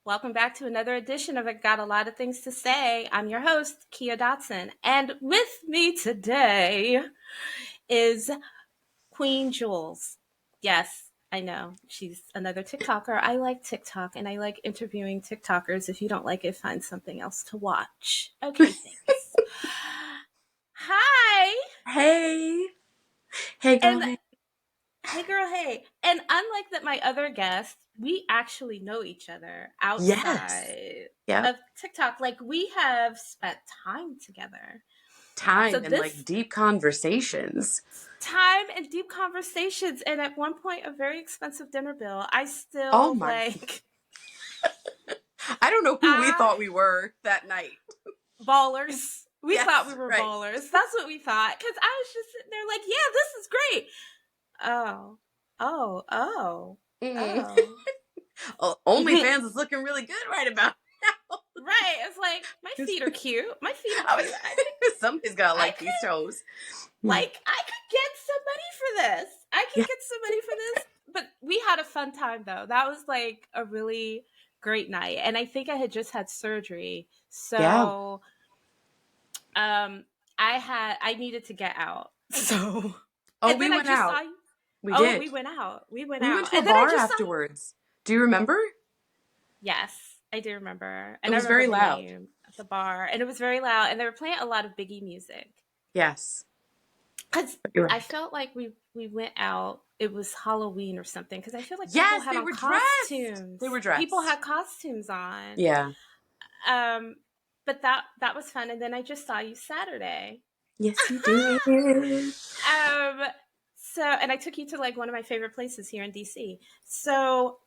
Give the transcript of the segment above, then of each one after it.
Welcome back to another edition of I Got a Lot of Things to Say. I'm your host, Kia Dotson. And with me today is Queen Jules. Yes, I know. She's another TikToker. I like TikTok and I like interviewing TikTokers. If you don't like it, find something else to watch. Okay, thanks. Hi. Hey. Hey, girl. And Hey. hey, girl, hey. And unlike that, my other guests, we actually know each other Yes. outside Yep. of TikTok. Like, we have spent time together. So, Time and like this deep conversations. time and deep conversations, and at one point, a very expensive dinner bill. I Oh still my. like, I don't know who we ah, thought we were that night. ballers. We thought we Yes, were right. ballers. That's what we thought. Because I was just sitting there like, yeah, this is great. Oh, oh, oh, Mm. oh. OnlyFans is looking really good right about now. Right. It's like my feet are cute. My feet are I cute. I think was, somebody's got to I like these could toes. I could get somebody for this. I could Yeah. get somebody for this. But we had a fun time though. That was like a really great night. And I think I had just had surgery. Yeah. So I needed to get out. So Oh, and we then I went just saw out. you. We Oh, did. we went out. We went We went out. to a And then I bar just saw you. afterwards. Do you remember? Yes, I do remember. It And I was remember very the loud. name of the bar. And it was very loud. And they were playing a lot of Biggie music. Yes. Because You're I right. felt like we went out. It was Halloween or something. Because I feel like people Yes, had they on were dressed. They costumes. were People dressed. had costumes on. Yeah. Um, but that was fun. And then I just saw you Saturday. Yes, you did. um, so and I took you to like one of my favorite places here in DC. So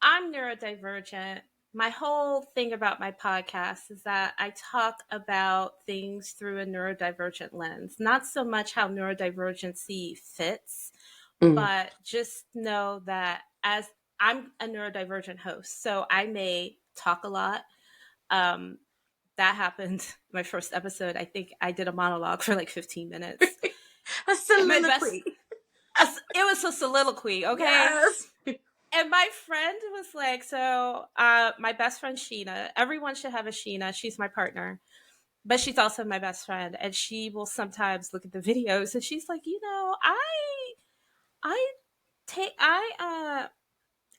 I'm neurodivergent. My whole thing about my podcast is that I talk about things through a neurodivergent lens, not so much how neurodivergency fits, Mm. but just know that as I'm a neurodivergent host, so I may talk a lot. Um, that happened my first episode. I think I did a monologue for like 15 minutes. A And my best, soliloquy. it was a soliloquy, okay? Yes. And my friend was like, so my best friend Sheena, everyone should have a Sheena. She's my partner, but she's also my best friend. And she will sometimes look at the videos and she's like, I I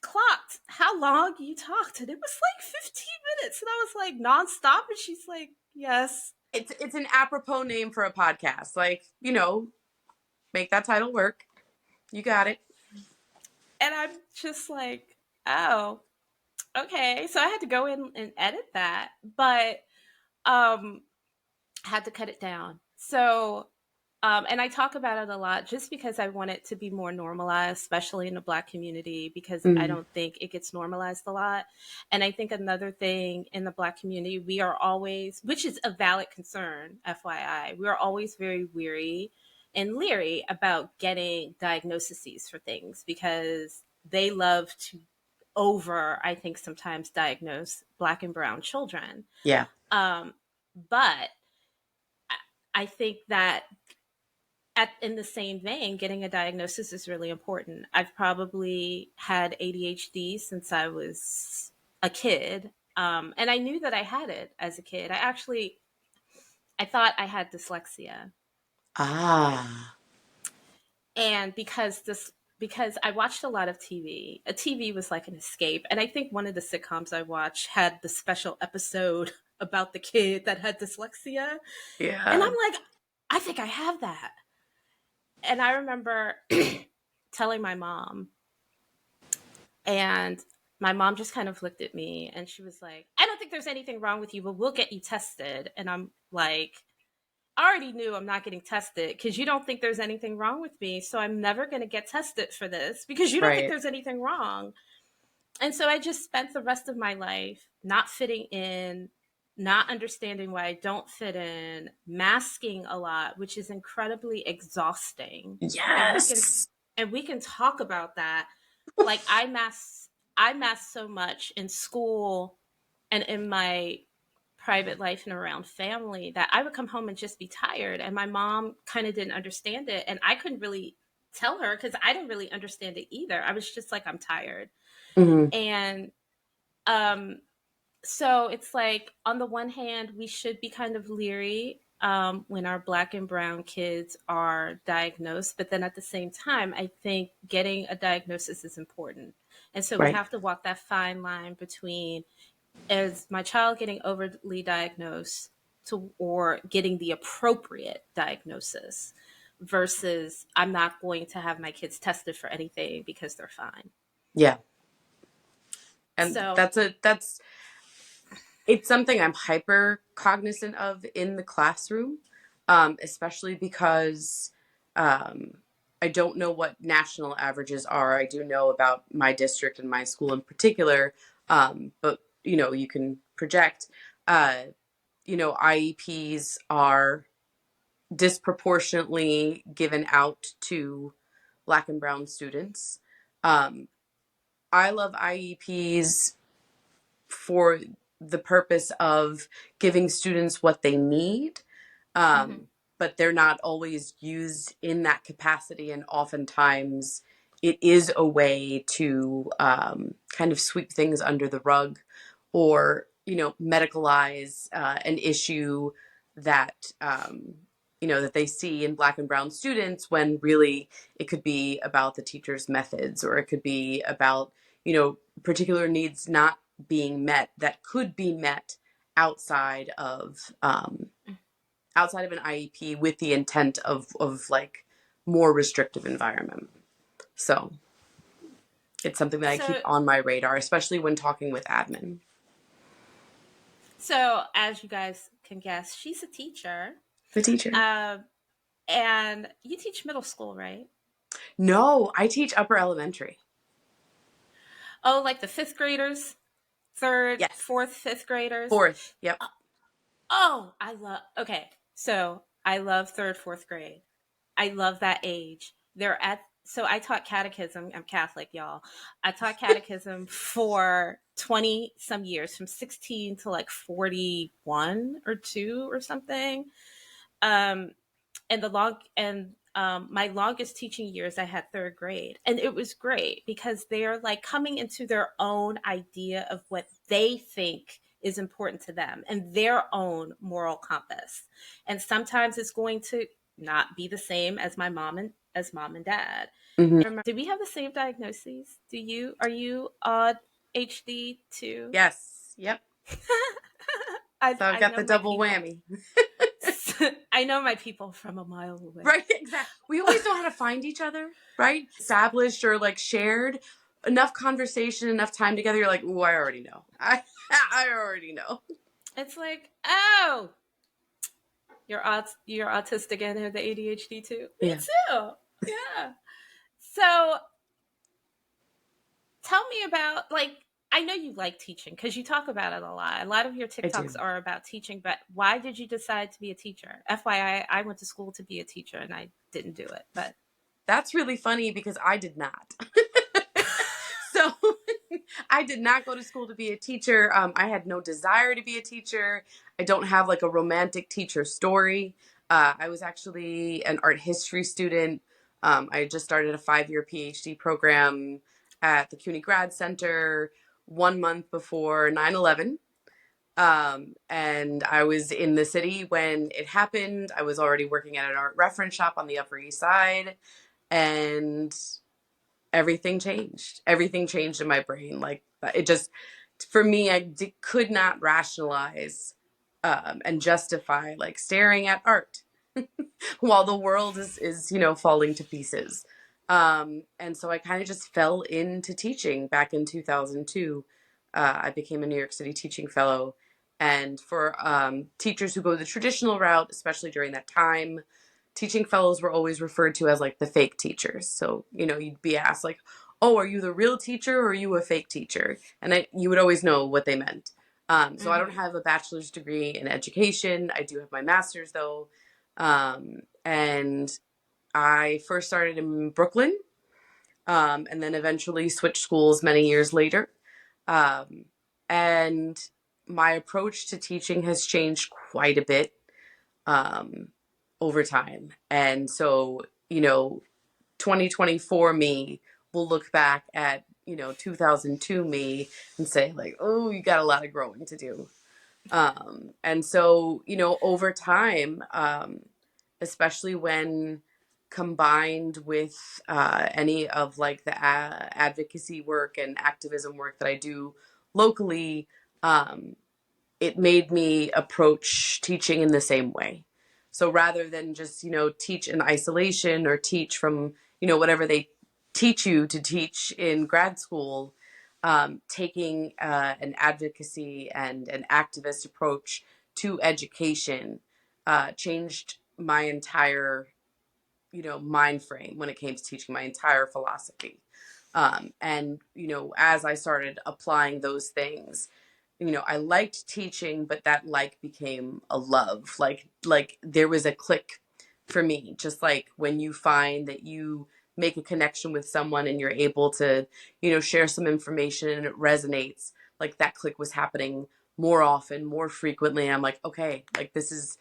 clocked how long you talked. And it was like 15 minutes. And I was like nonstop. And she's like, yes. It's an apropos name for a podcast. Like, make that title work. You got it. And I'm just like, oh, okay. So I had to go in and edit that. But um had to cut it down. So, and I talk about it a lot just because I want it to be more normalized, especially in the Black community, because I Mm. don't think it gets normalized a lot. And I think another thing in the Black community, we are always, which is a valid concern, FYI, we are always very weary and leery about getting diagnoses for things because they love to I think, sometimes diagnose Black and Brown children. Yeah. Um, but I think that in the same vein, getting a diagnosis is really important. I've probably had ADHD since I was a kid. And I knew that I had it as a kid. I thought I had dyslexia. Ah. And because I watched a lot of TV. A TV was like an escape. And I think one of the sitcoms I watched had the special episode about the kid that had dyslexia. And Yeah. I'm like, I think I have that. And I remember telling my mom, and my mom just kind of looked at me and she was like, I don't think there's anything wrong with you, but we'll get you tested. And I'm like, I already knew I'm not getting tested because you don't think there's anything wrong with me. So I'm never going to get tested for this because you don't think Right. there's anything wrong. And so I just spent the rest of my life not fitting in, not understanding why I don't fit in, masking a lot, which is incredibly exhausting. And we can Yes. and we can talk about that. Like I masked so much in school and in my private life and around family that I would come home and just be tired. And my mom kind of didn't understand it. And I couldn't really tell her because I didn't really understand it either. I was just like, I'm tired. Mm. And Um, so it's like, on the one hand, we should be kind of leery when our black and brown kids are diagnosed, but then at the same time, I think getting a diagnosis is important. And so we Right. have to walk that fine line between, is my child getting overly diagnosed or getting the appropriate diagnosis, versus I'm not going to have my kids tested for anything because they're fine. Yeah. And So, it's something I'm hyper cognizant of in the classroom, especially because um, I don't know what national averages are. I do know about my district and my school in particular, but you can project. Uh, IEPs are disproportionately given out to Black and Brown students. Um, I love IEPs for the purpose of giving students what they need, mhm. but they're not always used in that capacity. And oftentimes it is a way to kind of sweep things under the rug, or, medicalize an issue that, that they see in Black and Brown students, when really it could be about the teacher's methods, or it could be about, particular needs not being met that could be met outside of an IEP, with the intent of like more restrictive environment. So it's something that I keep So, on my radar, especially when talking with admin. so as you guys can guess, she's a teacher, The teacher. um, and you teach middle school, right? No, I teach upper elementary. Oh, like the fifth graders, third, Yes. fourth, fifth graders. Fourth. Yep. Oh, I love. Okay, so I love third, fourth grade. I love that age. They're at. So I taught catechism. I'm Catholic, y'all. I taught catechism for 20 some years, from 16 to like 41 or 2 or something. Um, and the long and my longest teaching years, I had third grade, and it was great because they're like coming into their own idea of what they think is important to them and their own moral compass. And sometimes it's going to not be the same as mom and dad. Mm-hmm. Do we have the same diagnoses? Are you ADHD too? Yes. Yep. So I've I got the know my double people. whammy. I know my people from a mile away. Right, exactly. We always know how to find each other, right? Established or like shared enough conversation, enough time together. You're like, ooh, I already know. I already know. It's like, oh, you're autistic and have the ADHD too. Me Yeah, too. Yeah. So tell me about, like, I know you like teaching because you talk about it a lot. A lot of your I do. TikToks are about teaching, but why did you decide to be a teacher? FYI, I went to school to be a teacher and I didn't do it, but That's really funny because I did not. So I did not go to school to be a teacher. I had no desire to be a teacher. I don't have like a romantic teacher story. I was actually an art history student. I just started a 5-year PhD program at the CUNY Grad Center 1 month before 9/11. And I was in the city when it happened. I was already working at an art reference shop on the Upper East Side, and everything changed in my brain. Like, it just, for me, could not rationalize and justify like staring at art while the world is falling to pieces. And so I kind of just fell into teaching back in 2002. I became a New York City teaching fellow. And for teachers who go the traditional route, especially during that time, teaching fellows were always referred to as like the fake teachers. So, you'd be asked like, oh, are you the real teacher or are you a fake teacher? And you would always know what they meant. So I don't mm-hmm. have a bachelor's degree in education. I do have my master's though. And I first started in Brooklyn, and then eventually switched schools many years later. Um, and my approach to teaching has changed quite a bit um, over time. And so, 2024 me will look back at, 2002 me and say like, oh, you got a lot of growing to do. And so, over time, especially when combined with any of like the advocacy work and activism work that I do locally, um, it made me approach teaching in the same way. So rather than just, teach in isolation or teach from, whatever they teach you to teach in grad school, taking an advocacy and an activist approach to education changed my entire, mind frame when it came to teaching, my entire philosophy. And, as I started applying those things, I liked teaching, but that like became a love. Like there was a click for me, just like when you find that you make a connection with someone and you're able to, share some information and it resonates, like that click was happening more often, more frequently. And I'm like, okay, like this is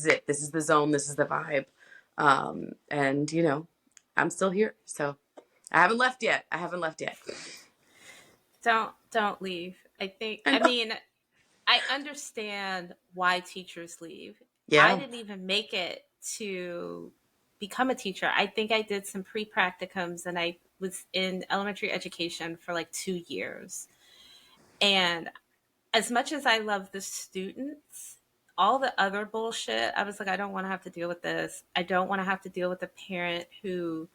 it. This is the zone, this is the vibe. And I'm still here. So I haven't left yet. I haven't left yet. Don't leave. I I know. mean, I understand why teachers leave. I Yeah. didn't even make it to become a teacher. I think I did some pre-practicums and I was in elementary education for like 2 years. And as much as I love the students, all the other bullshit, I was like, I don't want to have to deal with this. I don't want to have to deal with a parent who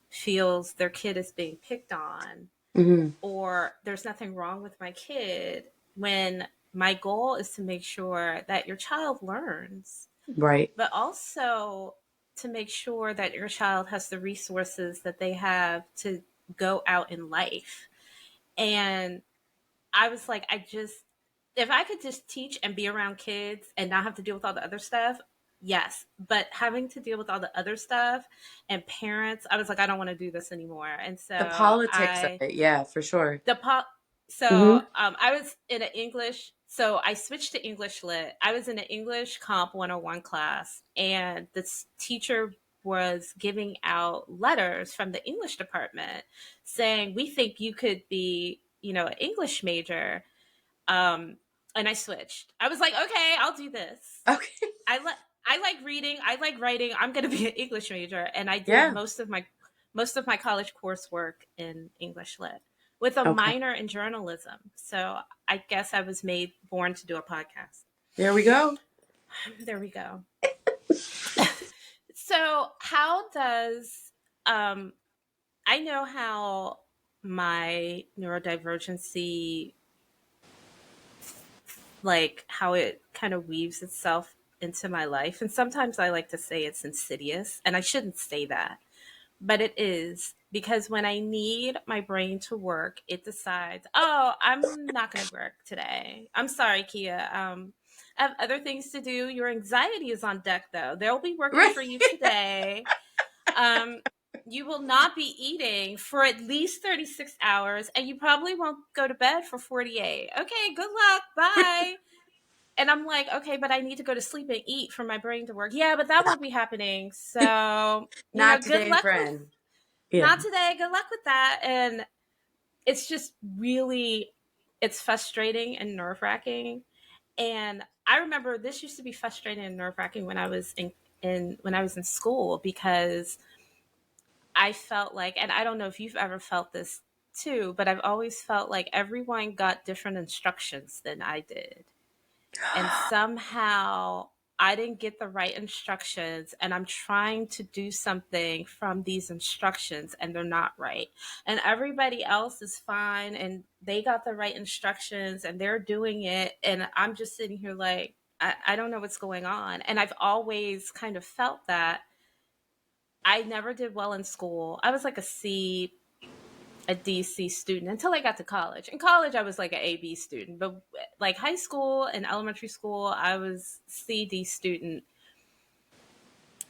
feels their kid is being picked on Hmm. or there's nothing wrong with my kid when my goal is to make sure that your child learns, Right. but also to make sure that your child has the resources that they have to go out in life. And I was like, if I could just teach and be around kids and not have to deal with all the other stuff, yes. But having to deal with all the other stuff and parents, I was like, I don't want to do this anymore. And The so politics of it, yeah, for sure. the po- Hmm. I was in an English, so I switched to English lit. I was in an English Comp 101 class, and this teacher was giving out letters from the English department saying, we think you could be, an English major. Um, and I switched. I was like, okay, I'll do this. Okay. I like reading. I like writing. I'm going to be an English major, and I did Yeah. most of my college coursework in English lit with a Okay. minor in journalism. So I guess I was made born to do a podcast. There we go. There we go. So how does I know how my neurodivergency, like how it kind of weaves itself into my life, and sometimes I like to say it's insidious, and I shouldn't say that, but it is, because when I need my brain to work, it decides, oh, I'm not going to work today. I'm sorry, Kia. I have other things to do. Your anxiety is on deck, though. They'll be working Right. for you today. Um, you will not be eating for at least 36 hours, and you probably won't go to bed for 48. Okay, good luck. Bye. And I'm like, okay, but I need to go to sleep and eat for my brain to work. Yeah, but that won't be happening. So, Not good today, luck with friend. Yeah. not today. Good luck with that. And it's just really, it's frustrating and nerve wracking. And I remember this used to be frustrating and nerve wracking when I was when I was in school, because I felt like, and I don't know if you've ever felt this too, but I've always felt like everyone got different instructions than I did. And somehow I didn't get the right instructions, and I'm trying to do something from these instructions and they're not right. And everybody else is fine and they got the right instructions and they're doing it. And I'm just sitting here like, I don't know what's going on. And I've always kind of felt that I never did well in school. I was like a DC student until I got to college. In college, I was like an AB student, but like high school and elementary school, I was CD student.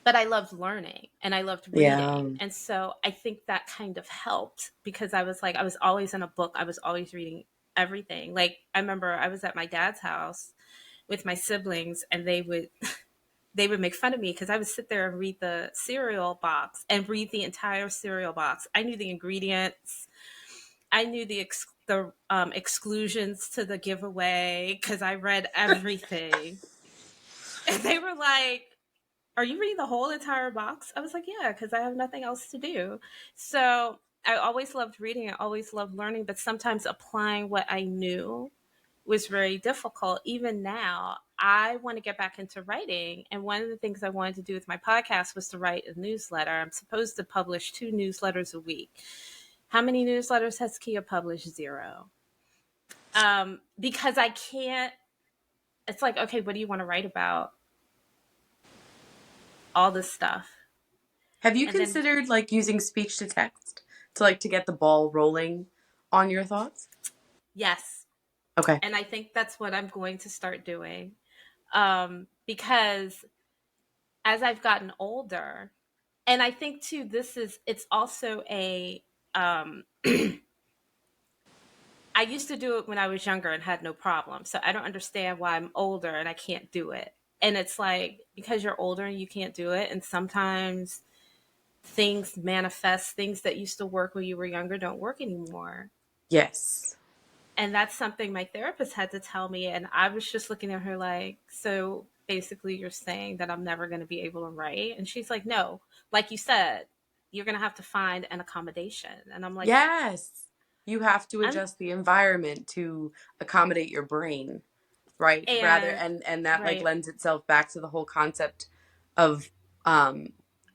But I loved learning and I loved Yeah. reading. And so I think that kind of helped, because I was like, I was always in a book. I was always reading everything. Like I remember I was at my dad's house with my siblings, and they would make fun of me because I would sit there and read the cereal box and read the entire cereal box. I knew the ingredients. I knew the exclusions to the giveaway because I read everything. And they were like, "Are you reading the whole entire box?" I was like, "Yeah, because I have nothing else to do." So I always loved reading. I always loved learning, but sometimes applying what I knew was very difficult. Even now, I want to get back into writing. And one of the things I wanted to do with my podcast was to write a newsletter. I'm supposed to publish 2 newsletters a week. How many newsletters has Kia published? Zero. Because I can't, it's like, okay, what do you want to write about? All this stuff. Have you And then, considered like using speech to text to like to get the ball rolling on your thoughts? yes. Okay. And I think that's what I'm going to start doing. Because as I've gotten older, and I think too, it's also um, I used to do it when I was younger and had no problem. So I don't understand why I'm older and I can't do it. And it's like, because you're older and you can't do it. And sometimes things manifest, things that used to work when you were younger don't work anymore. Yes. And that's something my therapist had to tell me. And I was just looking at her like, so basically, you're saying that I'm never going to be able to write? And she's like, no, like you said, you're going to have to find an accommodation. And I'm like, Yes. You have to I'm, adjust the environment to accommodate your brain, right? Rather and and that like right. lends itself back to the whole concept of um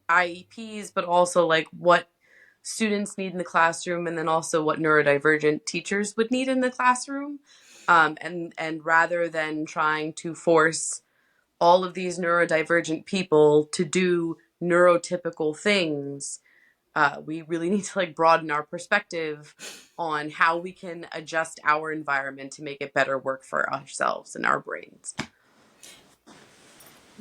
IEPs, but also like what students need in the classroom and then also what neurodivergent teachers would need in the classroom. And rather than trying to force all of these neurodivergent people to do neurotypical things, we really need to like broaden our perspective on how we can adjust our environment to make it better work for ourselves and our brains.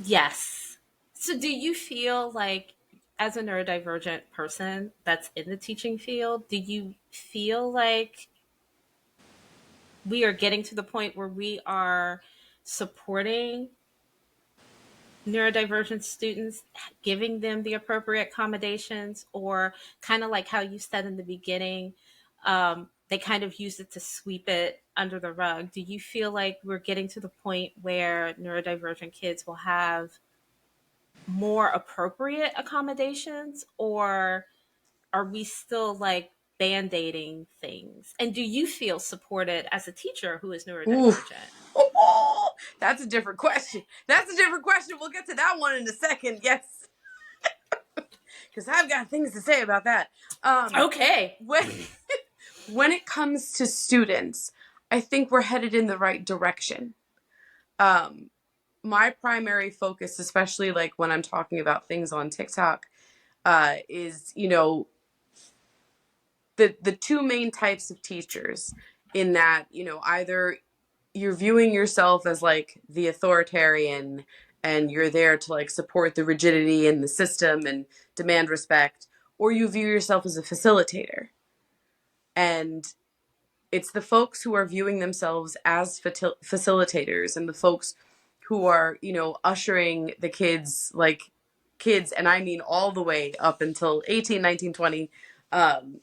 Yes. So do you feel like, as a neurodivergent person that's in the teaching field, do you feel like we are getting to the point where we are supporting neurodivergent students, giving them the appropriate accommodations, or kind of like how you said in the beginning, they kind of use it to sweep it under the rug? Do you feel like we're getting to the point where neurodivergent kids will have more appropriate accommodations, or are we still like band-aiding things? And do you feel supported as a teacher who is Ooh. neurodivergent? That's a different question. That's a different question. We'll get to that one in a second. Yes, because I've got things to say about that. Okay. When when it comes to students, I think we're headed in the right direction. Um, my primary focus, especially like when I'm talking about things on TikTok, is the two main types of teachers. In that, either you're viewing yourself as like the authoritarian and you're there to like support the rigidity in the system and demand respect, or you view yourself as a facilitator. And it's the folks who are viewing themselves as facilitators and the folks who are, ushering the kids, like kids, and I mean all the way up until 18, 19, 20, um,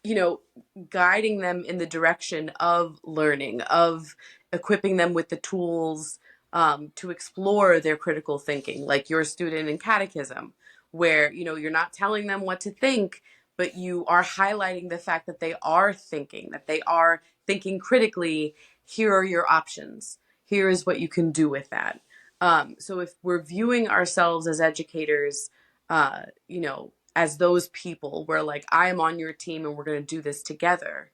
you know, guiding them in the direction of learning, of equipping them with the tools to explore their critical thinking, like your student in catechism, where, you're not telling them what to think, but you are highlighting the fact that they are thinking critically. Here are your options. Here is what you can do with that. So if we're viewing ourselves as educators, as those people where like I am on your team and we're going to do this together,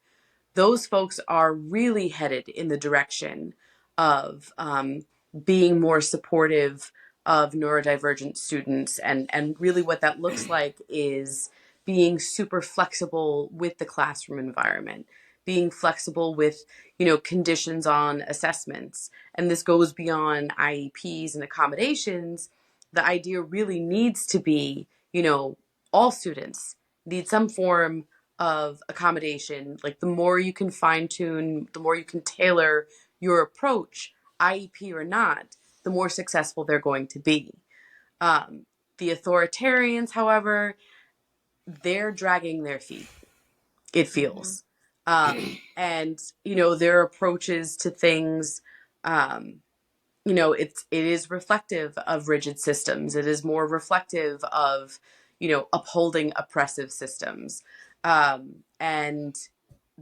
those folks are really headed in the direction of being more supportive of neurodivergent students. And really what that looks like is being super flexible with the classroom environment, being flexible with, conditions on assessments. And this goes beyond IEPs and accommodations. The idea really needs to be, all students need some form of accommodation. Like the more you can fine tune, the more you can tailor your approach, IEP or not, the more successful they're going to be. Um, the authoritarians, however, they're dragging their feet, it Mm-hmm. feels. And their approaches to things, um, it is reflective of rigid systems. It is more reflective of upholding oppressive systems, and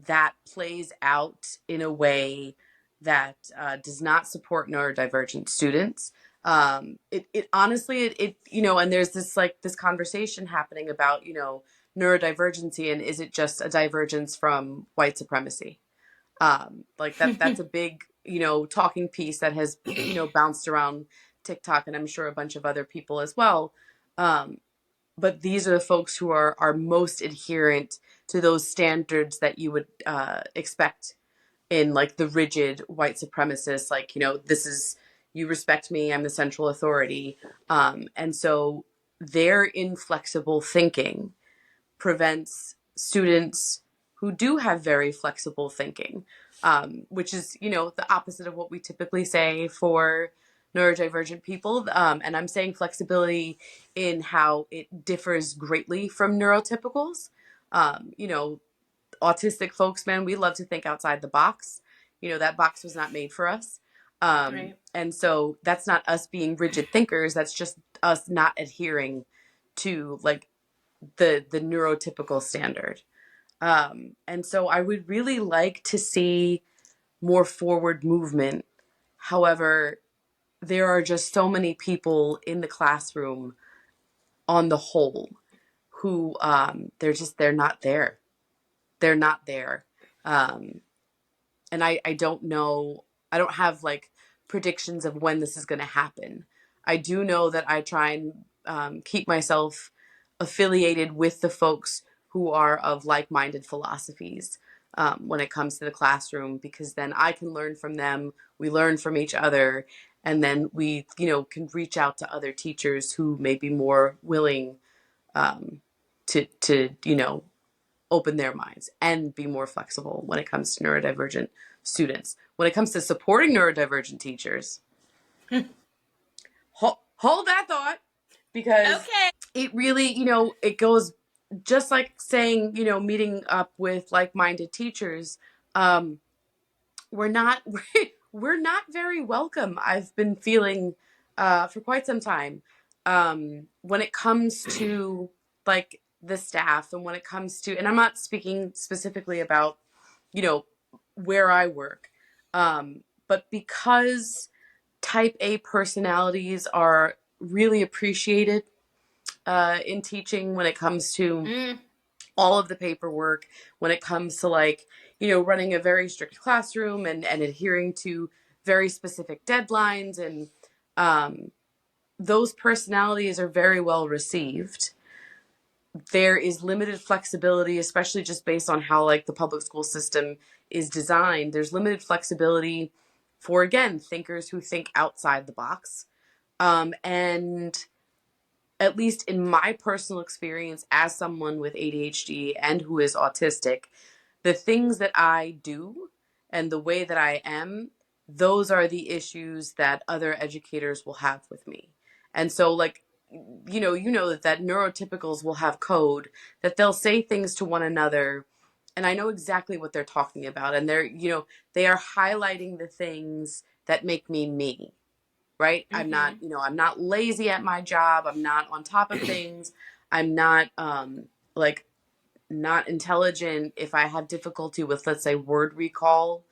that plays out in a way that does not support neurodivergent students. It honestly, and there's this conversation happening about neurodivergency, and is it just a divergence from white supremacy? Like that's a big talking piece that has bounced around TikTok, and I'm sure a bunch of other people as well. But these are the folks who are most adherent to those standards that you would expect in like the rigid white supremacists, like this is, you respect me, I'm the central authority. And so their inflexible thinking prevents students who do have very flexible thinking, which is, the opposite of what we typically say for neurodivergent people. And I'm saying flexibility in how it differs greatly from neurotypicals. Autistic folks, man, we love to think outside the box. That box was not made for us. Right. And so that's not us being rigid thinkers. That's just us not adhering to like the neurotypical standard. And so I would really like to see more forward movement. However, there are just so many people in the classroom on the whole who they're not there. They're not there. Um, and I don't know, I don't have like predictions of when this is going to happen. I do know that I try and keep myself affiliated with the folks who are of like-minded philosophies when it comes to the classroom, because then I can learn from them, we learn from each other, and then we can reach out to other teachers who may be more willing to open their minds and be more flexible when it comes to neurodivergent students. When it comes to supporting neurodivergent teachers, hold that thought, because Okay. it really, it goes just like saying, meeting up with like-minded teachers. Um, we're not we're not very welcome. I've been feeling for quite some time when it comes to like the staff, and when it comes to, and I'm not speaking specifically about where I work, but because type A personalities are really appreciated in teaching when it comes to Mm. all of the paperwork, when it comes to like running a very strict classroom and adhering to very specific deadlines, and those personalities are very well received. There is limited flexibility, especially just based on how like the public school system is designed. There's limited flexibility for, again, thinkers who think outside the box. And at least in my personal experience as someone with ADHD and who is autistic, the things that I do and the way that I am, those are the issues that other educators will have with me. And so like that neurotypicals will have code that they'll say things to one another, and I know exactly what they're talking about, and they are highlighting the things that make me me, right? Mm-hmm. I'm not lazy at my job. I'm not on top of things. I'm not like not intelligent if I have difficulty with, let's say, word recall.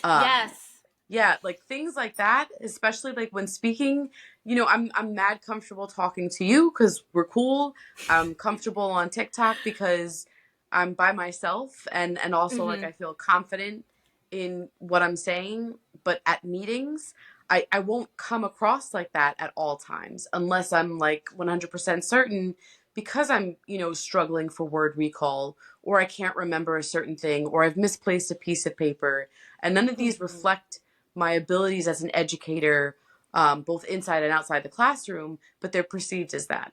Um, Yes. yeah, like things like that, especially like when speaking, I'm mad comfortable talking to you because we're cool. I'm comfortable on TikTok because I'm by myself, and also like Mm-hmm. I feel confident in what I'm saying. But at meetings, I won't come across like that at all times unless I'm like 100% certain, because I'm, struggling for word recall, or I can't remember a certain thing, or I've misplaced a piece of paper. And none of these Mm-hmm. reflect my abilities as an educator, both inside and outside the classroom, but they're perceived as that.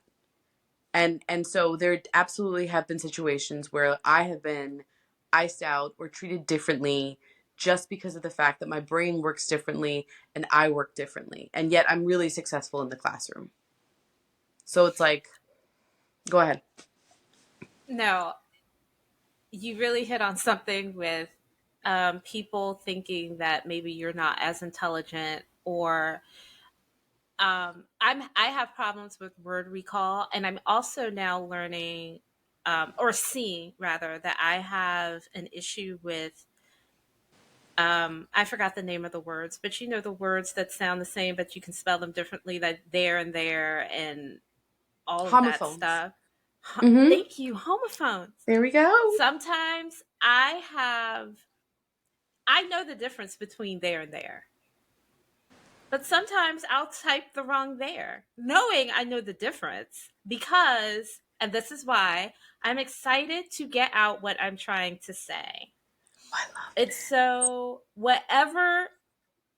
And so there absolutely have been situations where I have been iced out or treated differently just because of the fact that my brain works differently and I work differently. And yet I'm really successful in the classroom. So it's like, go ahead. No, you really hit on something with people thinking that maybe you're not as intelligent, or I have problems with word recall, and I'm also now learning, or seeing rather, that I have an issue with. I forgot the name of the words, but you know the words that sound the same, but you can spell them differently. That there and there and all of that Homophones. stuff. Mm-hmm. Thank you, homophones. There we go. Sometimes I know the difference between there and there. But sometimes I'll type the wrong there, knowing I know the difference because, and this is why, I'm excited to get out what I'm trying to say. I love It's it. so, whatever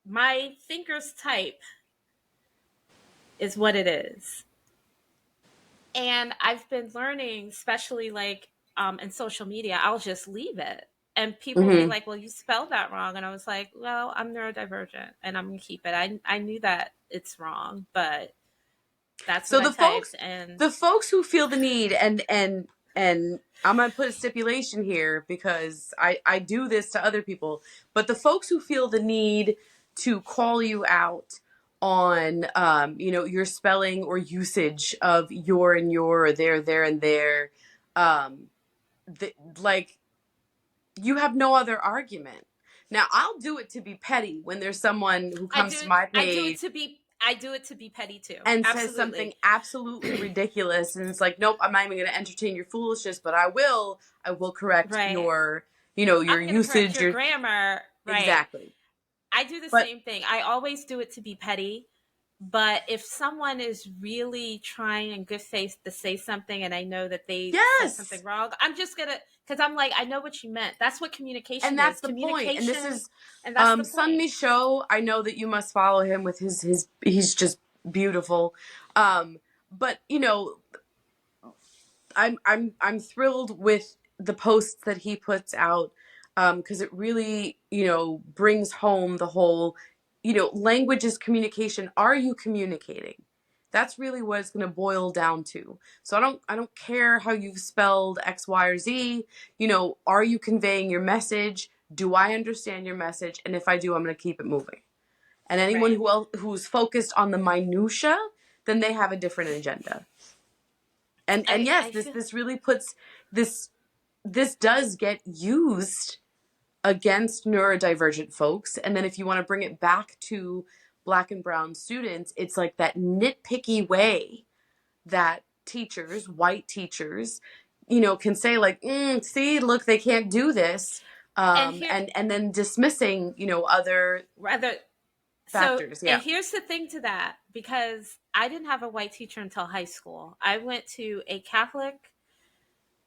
my fingers type is what it is. And I've been learning, especially like in social media, I'll just leave it. And people will be Mm-hmm. like, well, you spelled that wrong. And I was like, well, I'm neurodivergent and I'm going to keep it. I knew that it's wrong, but that's what So I typed. And the folks who feel the need, and I'm gonna put a stipulation here because I do this to other people, but the folks who feel the need to call you out on your spelling or usage of your and your, or there and there, um like, you have no other argument. Now I'll do it to be petty when there's someone who I comes do to it. my I do it page to be. I do it to be petty too. and says something Absolutely. absolutely ridiculous, and it's like, nope, I'm not even going to entertain your foolishness, but I will correct Right. your I'm going to correct usage, your your grammar. Right. exactly. I do the But same thing. I always do it to be petty. But if someone is really trying in good faith to say something and I know that they said yes, something wrong, I'm just going to, because I'm like, I know what you meant. That's what and communication that's is. the point. And this Communication, is and that's the Sun point. Michaud. I know that you must follow him with his he's just beautiful. But I'm thrilled with the posts that he puts out, because it really brings home the whole, language is communication. Are you communicating? That's really what it's going to boil down to. So I don't care how you've spelled X, Y, or Z. Are you conveying your message? Do I understand your message? And if I do, I'm going to keep it moving. And anyone Right. who's focused on the minutia, then they have a different agenda. And yes, I this feel, this really puts this this does get used against neurodivergent folks. And then if you want to bring it back to Black and brown students, it's like that nitpicky way that teachers, white teachers, can say like, see, look, they can't do this, and here, and then dismissing other rather, so, factors. and Yeah. here's the thing to that, because I didn't have a white teacher until high school. I went to a Catholic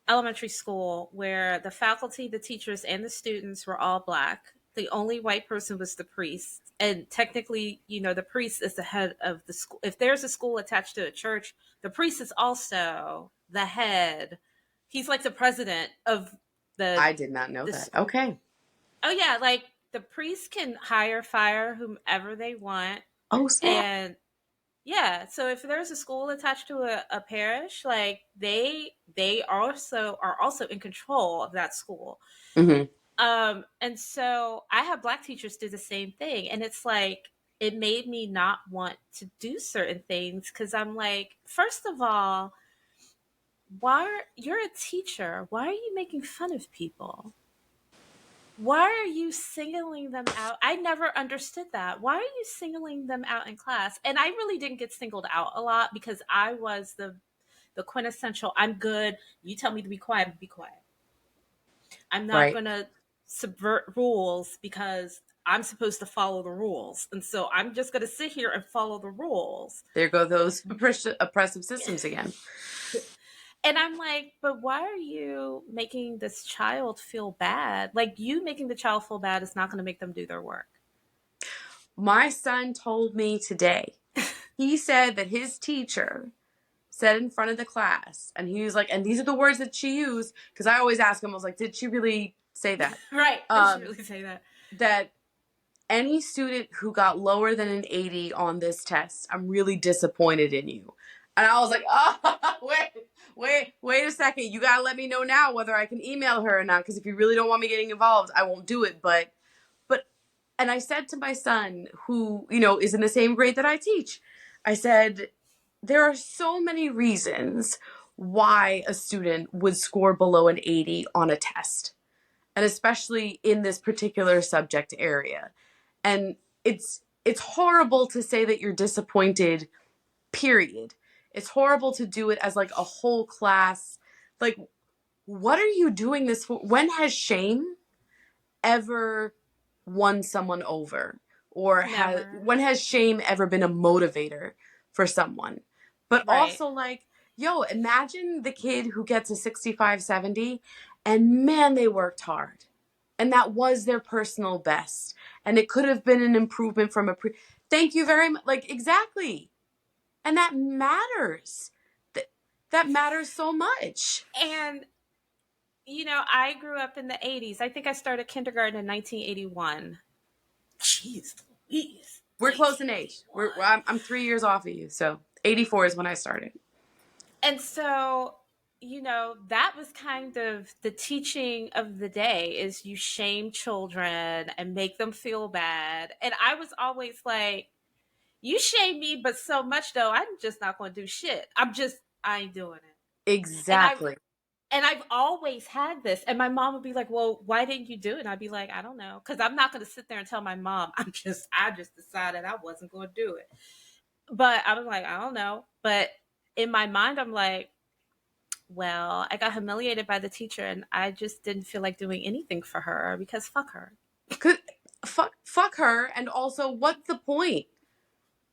elementary school where the faculty, the teachers, and the students were all black. The only white person was the priest. And technically, the priest is the head of the school. If there's a school attached to a church, the priest is also the head. He's like the president of the I did not know the that. school. Okay. Oh yeah, like the priest can hire, fire whomever they want. Oh, snap. And yeah, so if there's a school attached to a parish, like they also are also in control of that school. Hmm. And so I have black teachers do the same thing, and it's like it made me not want to do certain things because I'm like, first of all, you're a teacher? Why are you making fun of people? Why are you singling them out? I never understood that. Why are you singling them out in class? And I really didn't get singled out a lot because I was the quintessential, I'm good. You tell me to be quiet, be quiet. I'm not Right. going to subvert rules because I'm supposed to follow the rules. And so I'm just going to sit here and follow the rules. There go those oppressive systems again. And I'm like, but why are you making this child feel bad? Like, you making the child feel bad is not going to make them do their work. My son told me today, he said that his teacher said in front of the class, and he was like, and these are the words that she used, because I always ask him, I was like, did she really say that? Right. Did she really say that? That any student who got lower than an 80 on this test, I'm really disappointed in you. And I was like, oh, wait a second, you gotta let me know now whether I can email her or not, because if you really don't want me getting involved, I won't do it. But and I said to my son, who, is in the same grade that I teach, I said, there are so many reasons why a student would score below an 80 on a test, and especially in this particular subject area. And it's horrible to say that you're disappointed, period. It's horrible to do it as like a whole class. Like, what are you doing this for? When has shame ever won someone over? Or Never. when has shame ever been a motivator for someone? But Right. also, like, yo, imagine the kid who gets a 65, 70, and man, they worked hard. And that was their personal best. And it could have been an improvement from thank you very much. Like, exactly. And that matters. That matters so much. And I grew up in the 80s. I think I started kindergarten in 1981. Jeez Louise. We're close in age. 1981. I'm 3 years off of you, so 84 is when I started. And so, that was kind of the teaching of the day is you shame children and make them feel bad. And I was always like, you shame me, but so much though, I'm just not going to do shit. I ain't doing it. And I Exactly. and I've always had this. And my mom would be like, "Well, why didn't you do it?" And I'd be like, "I don't know." Cuz I'm not going to sit there and tell my mom. I just decided I wasn't going to do it. But I was like, "I don't know." But in my mind I'm like, "Well, I got humiliated by the teacher and I just didn't feel like doing anything for her because fuck her." Could, fuck her, and also, what's the point?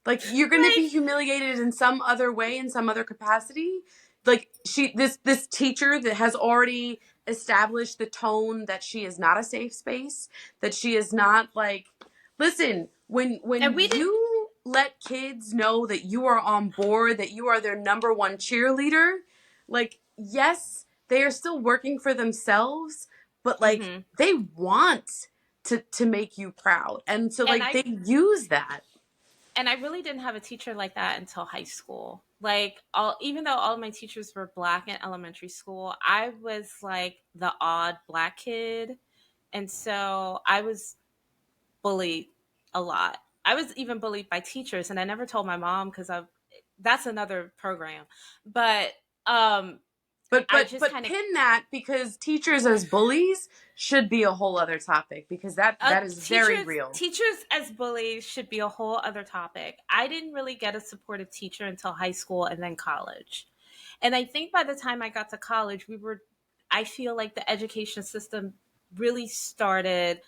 Like, you're gonna be Like, humiliated in some other way, in some other capacity. Like, this teacher that has already established the tone that she is not a safe space, that she is not like, listen, and when we didn't you let kids know that you are on board, that you are their number one cheerleader, like, yes, they are still working for themselves, but like, mhm. they want to make you proud. And so And like they use that. I really didn't have a teacher like that until high school. Like, even though all of my teachers were black in elementary school, I was like the odd black kid, and so I was bullied a lot. I was even bullied by teachers, and I never told my mom because I that's another program. But But I but just but kind of pin that, because teachers as bullies should be a whole other topic, because that is very real. teachers as bullies should be a whole other topic. I didn't really get a supportive teacher until high school and then college. And I think by the time I got to college, I feel like the education system really started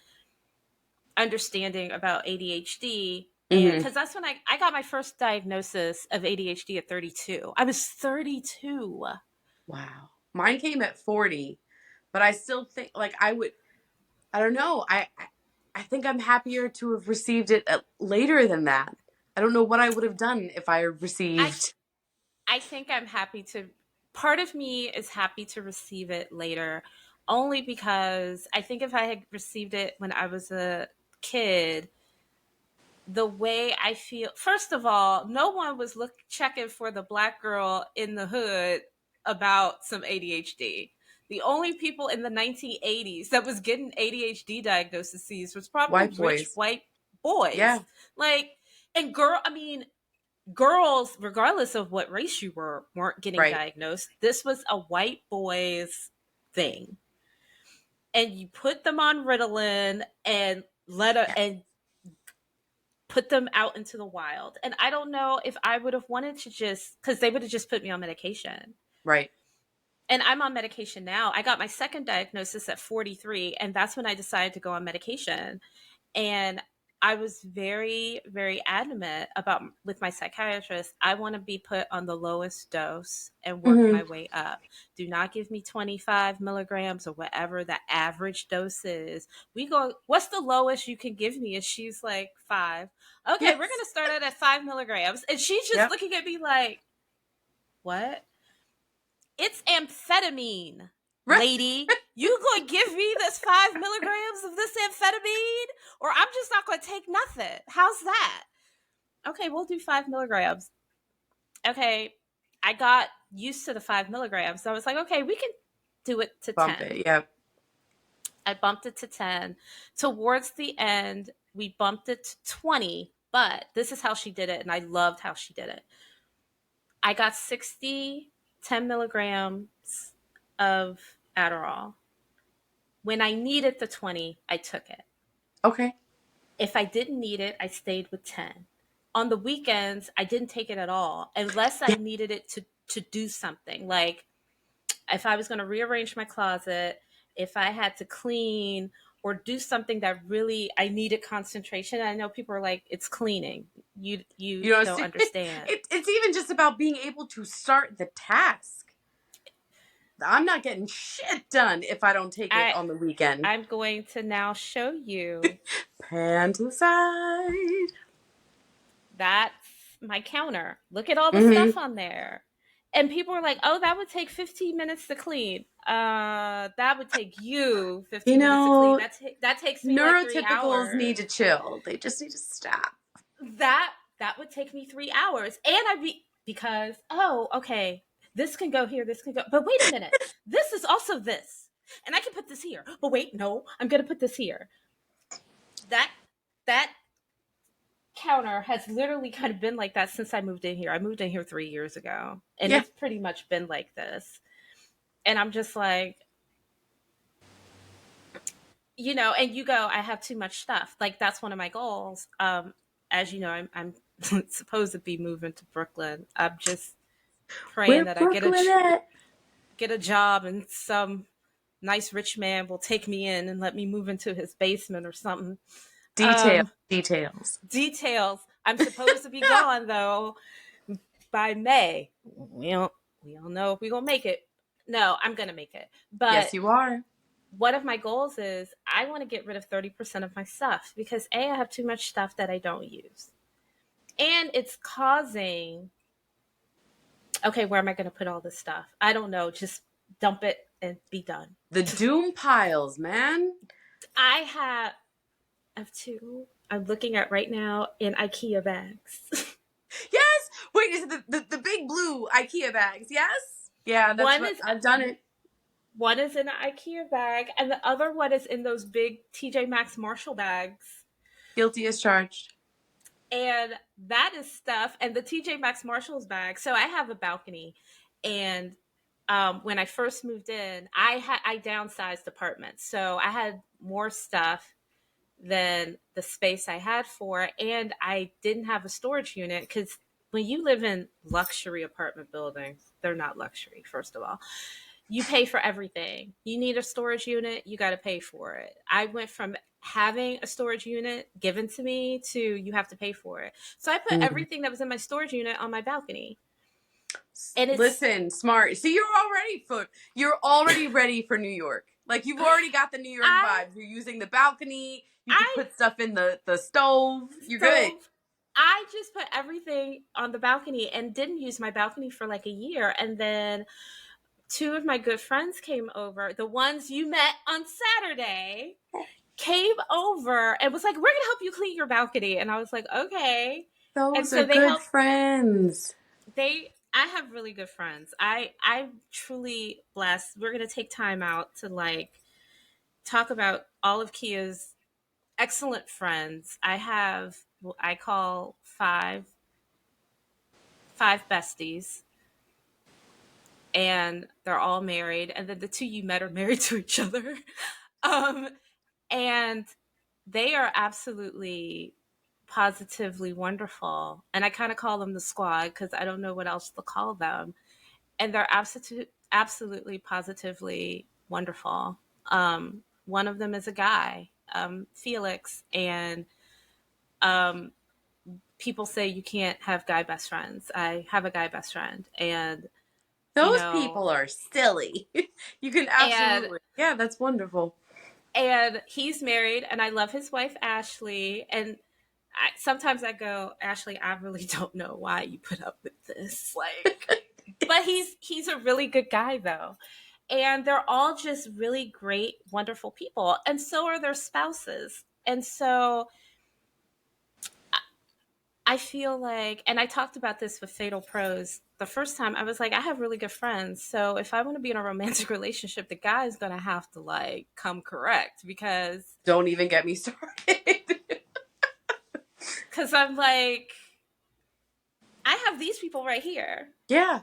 understanding about ADHD. And Hmm. because that's when I got my first diagnosis of ADHD at 32. I was 32. Wow. Mine came at 40, but I still think like I don't know. I think I'm happier to have received it later than that. I don't know what I would have done if I I received. I think I'm happy to part of me is happy to receive it later only because I think if I had received it when I was a kid, the way I feel, first of all, no one was checking for the black girl in the hood about some ADHD. The only people in the 1980s that was getting ADHD diagnoses was probably White rich boys. white boys. Yeah. Like, and girls, regardless of what race you were, weren't getting Right. diagnosed. This was a white boys thing. And you put them on Ritalin and and put them out into the wild. And I don't know if I would have wanted to just because they would have just put me on medication. Right. And I'm on medication now. I got my second diagnosis at 43, and that's when I decided to go on medication. And I was very, very adamant about with my psychiatrist, I want to be put on the lowest dose and work Hmm. my way up. Do not give me 25 milligrams or whatever the average dose is. We go, what's the lowest you can give me? And she's like, 5. Okay, we're Yes. gonna start out at 5 milligrams. And she's just Yep. looking at me like, what? It's amphetamine, Right. lady. You gonna give me this 5 milligrams of this amphetamine, or I'm just not gonna take nothing. How's that? Okay, we'll do 5 milligrams. Okay, I got used to the 5 milligrams. So I was like, okay, we can do it to Bump 10. it. Yep. I bumped it to 10. Towards the end, we bumped it to 20, but this is how she did it, and I loved how she did it. I got 60, 10 milligrams of Adderall. When I needed the 20, I took it. Okay. If I didn't need it, I stayed with 10. On the weekends, I didn't take it at all unless I Yeah. needed it to do something. Like if I was going to rearrange my closet, if I had to clean or do something that really I needed concentration. I know people are like, it's cleaning. You You know, don't understand. it's even just about being able to start the task. I'm not getting shit done if I don't take it I on the weekend. I'm going to now show you. Pan to the side. That's my counter. Look at all the Mm-hmm. stuff on there. And people are like, "Oh, that would take 15 minutes to clean." That would take you You 15 minutes to clean. know, That takes me like 3 neurotypicals hours. need to chill. They just need to stop. That would take me 3 hours, and I'd be because okay, this can go here, this can go. But wait a minute, this is also this, and I can put this here. But wait, no, I'm gonna put this here. That counter has literally kind of been like that since I moved in here. I moved in here 3 years ago, and Yeah. it's pretty much been like this. And I'm just like, and you go, I have too much stuff. Like that's one of my goals. As you know, I'm supposed to be moving to Brooklyn. I'm just praying We're that I Brooklyn at. get a job and some nice rich man will take me in and let me move into his basement or something. Details. Um, Details. Details. I'm supposed to be gone though by May. We all know if we're gonna make it. No, I'm gonna make it. Yes, But you are. one of my goals is I want to get rid of 30% of my stuff because I have too much stuff that I don't use. And it's causing okay, where am I gonna put all this stuff? I don't know. Just dump it and be done. The doom piles, man. I have two I'm looking at right now in IKEA bags. Yes. Wait, is it the big blue IKEA bags? Yes. Yeah, that's one what is I've done it. One is in an IKEA bag, and the other one is in those big TJ Maxx Marshall bags. Guilty as charged. And that is stuff. And the TJ Maxx Marshalls bag. So I have a balcony, and when I first moved in, I downsized apartments, so I had more stuff than the space I had for, and I didn't have a storage unit because when you live in luxury apartment buildings, they're not luxury, first of all. You pay for everything. You need a storage unit, you got to pay for it. I went from having a storage unit given to me to you have to pay for it. So I put Mm. everything that was in my storage unit on my balcony. And it's Listen, smart. See, you're already ready for New York. Like you've already got the New York I vibes. You're using the balcony. You could I put stuff in the stove. You're good. stove I just put everything on the balcony and didn't use my balcony for like a year, and then two of my good friends came over, the ones you met on Saturday, came over and was like, "We're gonna help you clean your balcony." And I was like, "Okay." And Those are so they good helped. friends. I have really good friends. I'm truly blessed. We're gonna take time out to like talk about all of Kia's excellent friends. I call five besties, and they're all married. And then the two you met are married to each other. um, and they are absolutely positively wonderful. And I kind of call them the squad because I don't know what else to call them. And they're absolutely positively wonderful. One of them is a guy, Felix, and um, people say you can't have guy best friends. I have a guy best friend, and you Those know, people are silly. You can and absolutely. Yeah, that's wonderful. he's married, and I love his wife Ashley. And sometimes I go, Ashley, I really don't know why you put up with this, like. But he's a really good guy though, and they're all just really great, wonderful people, and so are their spouses. And so I feel like, and I talked about this with Fatal Pros the first time, I was like, I have really good friends. So if I want to be in a romantic relationship, the guy is going to have to like come correct Don't even get me started. because I'm like, I have these people right here. Yeah.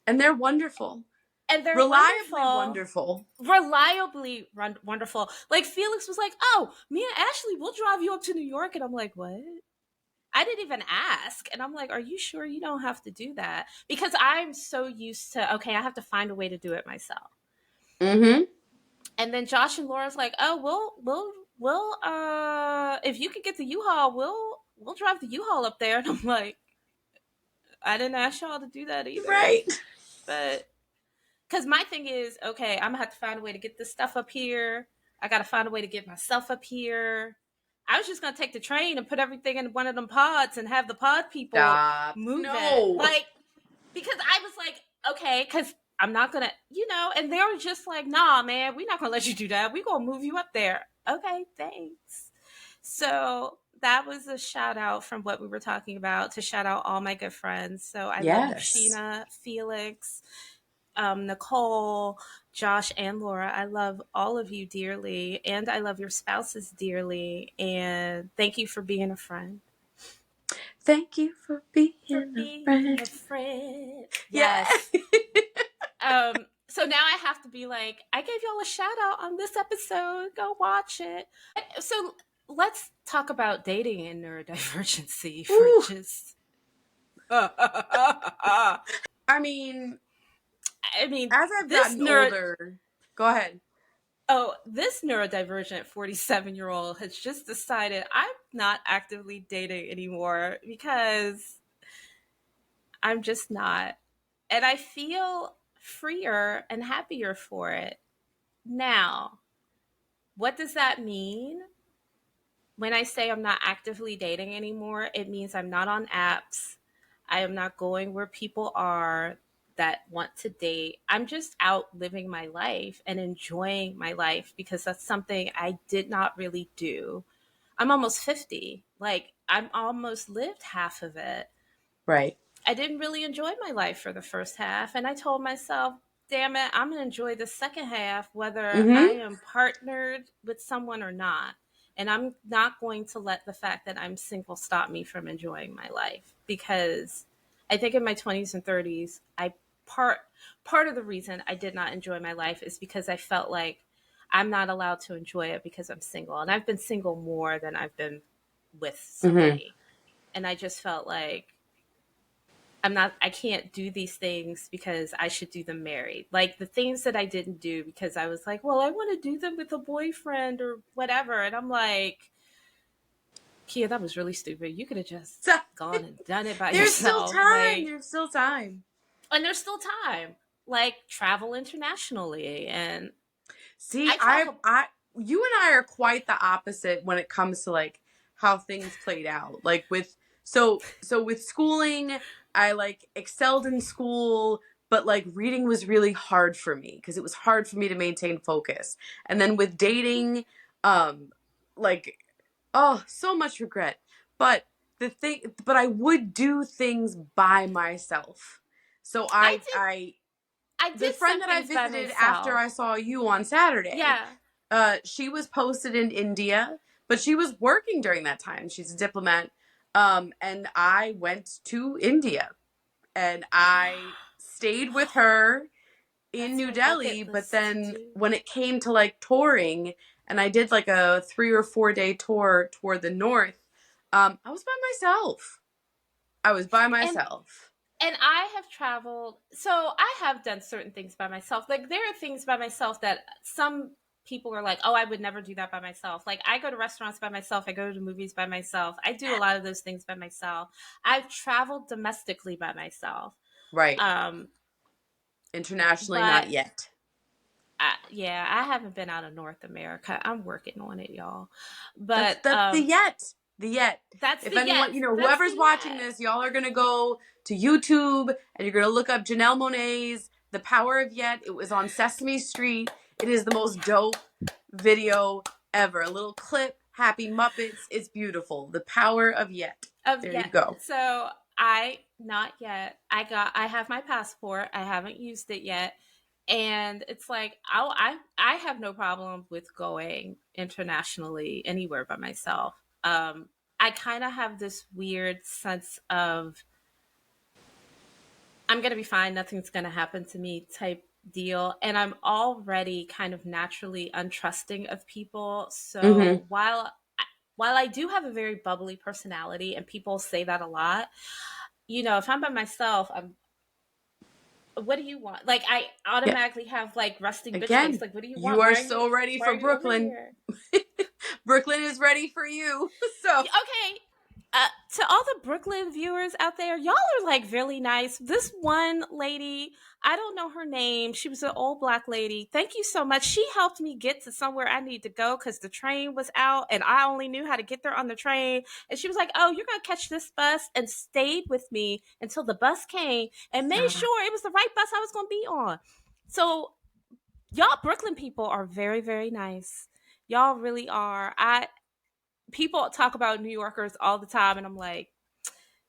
And they're wonderful. And they're Reliably wonderful. wonderful. Reliably wonderful. Like Felix was like, "Oh, me and Ashley, we'll drive you up to New York," and I'm like, "What?" I didn't even ask, and I'm like, "Are you sure you don't have to do that?" Because I'm so used to, okay, I have to find a way to do it myself. Mm-hmm. And then Josh and Laura's like, "Oh, we'll if you could get the U-Haul, we'll drive the U-Haul up there," and I'm like, "I didn't ask y'all to do that either," Right. but because my thing is, okay, I'm gonna have to find a way to get this stuff up here. I gotta find a way to get myself up here. I was just gonna take the train and put everything in one of them pods and have the pod people Stop. move it. No. Like, because I was like, okay, because I'm not gonna, and they were just like, nah, man, we're not gonna let you do that. We're gonna move you up there. Okay, thanks. So that was a shout out from what we were talking about to shout out all my good friends. So I love you, Yes. Sheena, Felix, Nicole, Josh, and Laura. I love all of you dearly, and I love your spouses dearly. And thank you for being a friend. Thank you for being For a being friend. a friend. Yeah. Yes. So now I have to be like, I gave y'all a shout out on this episode. Go watch it. So let's talk about dating and neurodivergency for Ooh. just. I mean, I mean, as I've gotten older, go ahead. this neurodivergent 47-year-old has just decided I'm not actively dating anymore because I'm just not. And I feel freer and happier for it. Now, what does that mean? When I say I'm not actively dating anymore, it means I'm not on apps. I am not going where people are that want to date. I'm just out living my life and enjoying my life because that's something I did not really do. I'm almost 50. Like, I'm almost lived half of it. Right. I didn't really enjoy my life for the first half. And I told myself, damn it, I'm going to enjoy the second half, whether I Mm-hmm. am partnered with someone or not. And I'm not going to let the fact that I'm single stop me from enjoying my life because I think in my 20s and 30s, part of the reason I did not enjoy my life is because I felt like I'm not allowed to enjoy it because I'm single. And I've been single more than I've been with Mm-hmm. somebody. And I just felt like I can't do these things because I should do them married. Like the things that I didn't do because I was like, well, I want to do them with a boyfriend or whatever. And I'm like, Kia, that was really stupid. You could have just So, gone and done it by there's still yourself. time. Like, There's still time. and there's still time. Like travel internationally. And See, I travel. you and I are quite the opposite when it comes to like how things played out. Like so with schooling, I like excelled in school, but like reading was really hard for me because it was hard for me to maintain focus. And then with dating, um, like, oh, so much regret. But but I would do things by myself. So I did. I I the did friend some that I things by visited after myself. I saw you on Saturday, Yeah. she was posted in India, but she was working during that time. She's a diplomat. And I went to India and I stayed with her in That's New my Delhi. bucket But list to then do. when it came to like touring, and I did like a 3 or 4 day tour toward the north, I was by myself. I was by And myself. I have traveled, so I have done certain things by myself. Like there are things by myself that some people are like, oh, I would never do that by myself. Like I go to restaurants by myself, I go to movies by myself, I do a lot of those things by myself. I've traveled domestically by myself. Right. um Internationally, but not yet. yeah, I haven't been out of North America. I'm working on it, y'all. That's But that's the yet. The yet. that's If the anyone, yet, that's the whoever's watching yet. this, y'all are gonna go to YouTube and you're gonna look up Janelle Monáe's The Power of Yet. It was on Sesame Street. It is the most dope video ever. A little clip, Happy Muppets. It's beautiful. The Power of Yet. There Yeah. you go. So not yet. I have my passport. I haven't used it yet. And it's like I have no problem with going internationally anywhere by myself. I kind of have this weird sense of I'm going to be fine, nothing's going to happen to me type deal. And I'm already kind of naturally untrusting of people. Hmm. So while I do have a very bubbly personality and people say that a lot, if I'm by myself, I'm what do you want? Like I Yeah. automatically have like resting bitch face. Again, Like, what do you you want? are so ready Why are for you over Brooklyn. here? Brooklyn is ready for you. So, Okay. To all the Brooklyn viewers out there, y'all are like really nice. This one lady, I don't know her name. She was an old black lady. Thank you so much. She helped me get to somewhere I need to go because the train was out and I only knew how to get there on the train. And she was like, "Oh, you're going to catch this bus," and stayed with me until the bus came and made stop. sure it was the right bus I was going to be on. So, y'all Brooklyn people are very, very nice. Y'all really are. I People talk about New Yorkers all the time, and I'm like,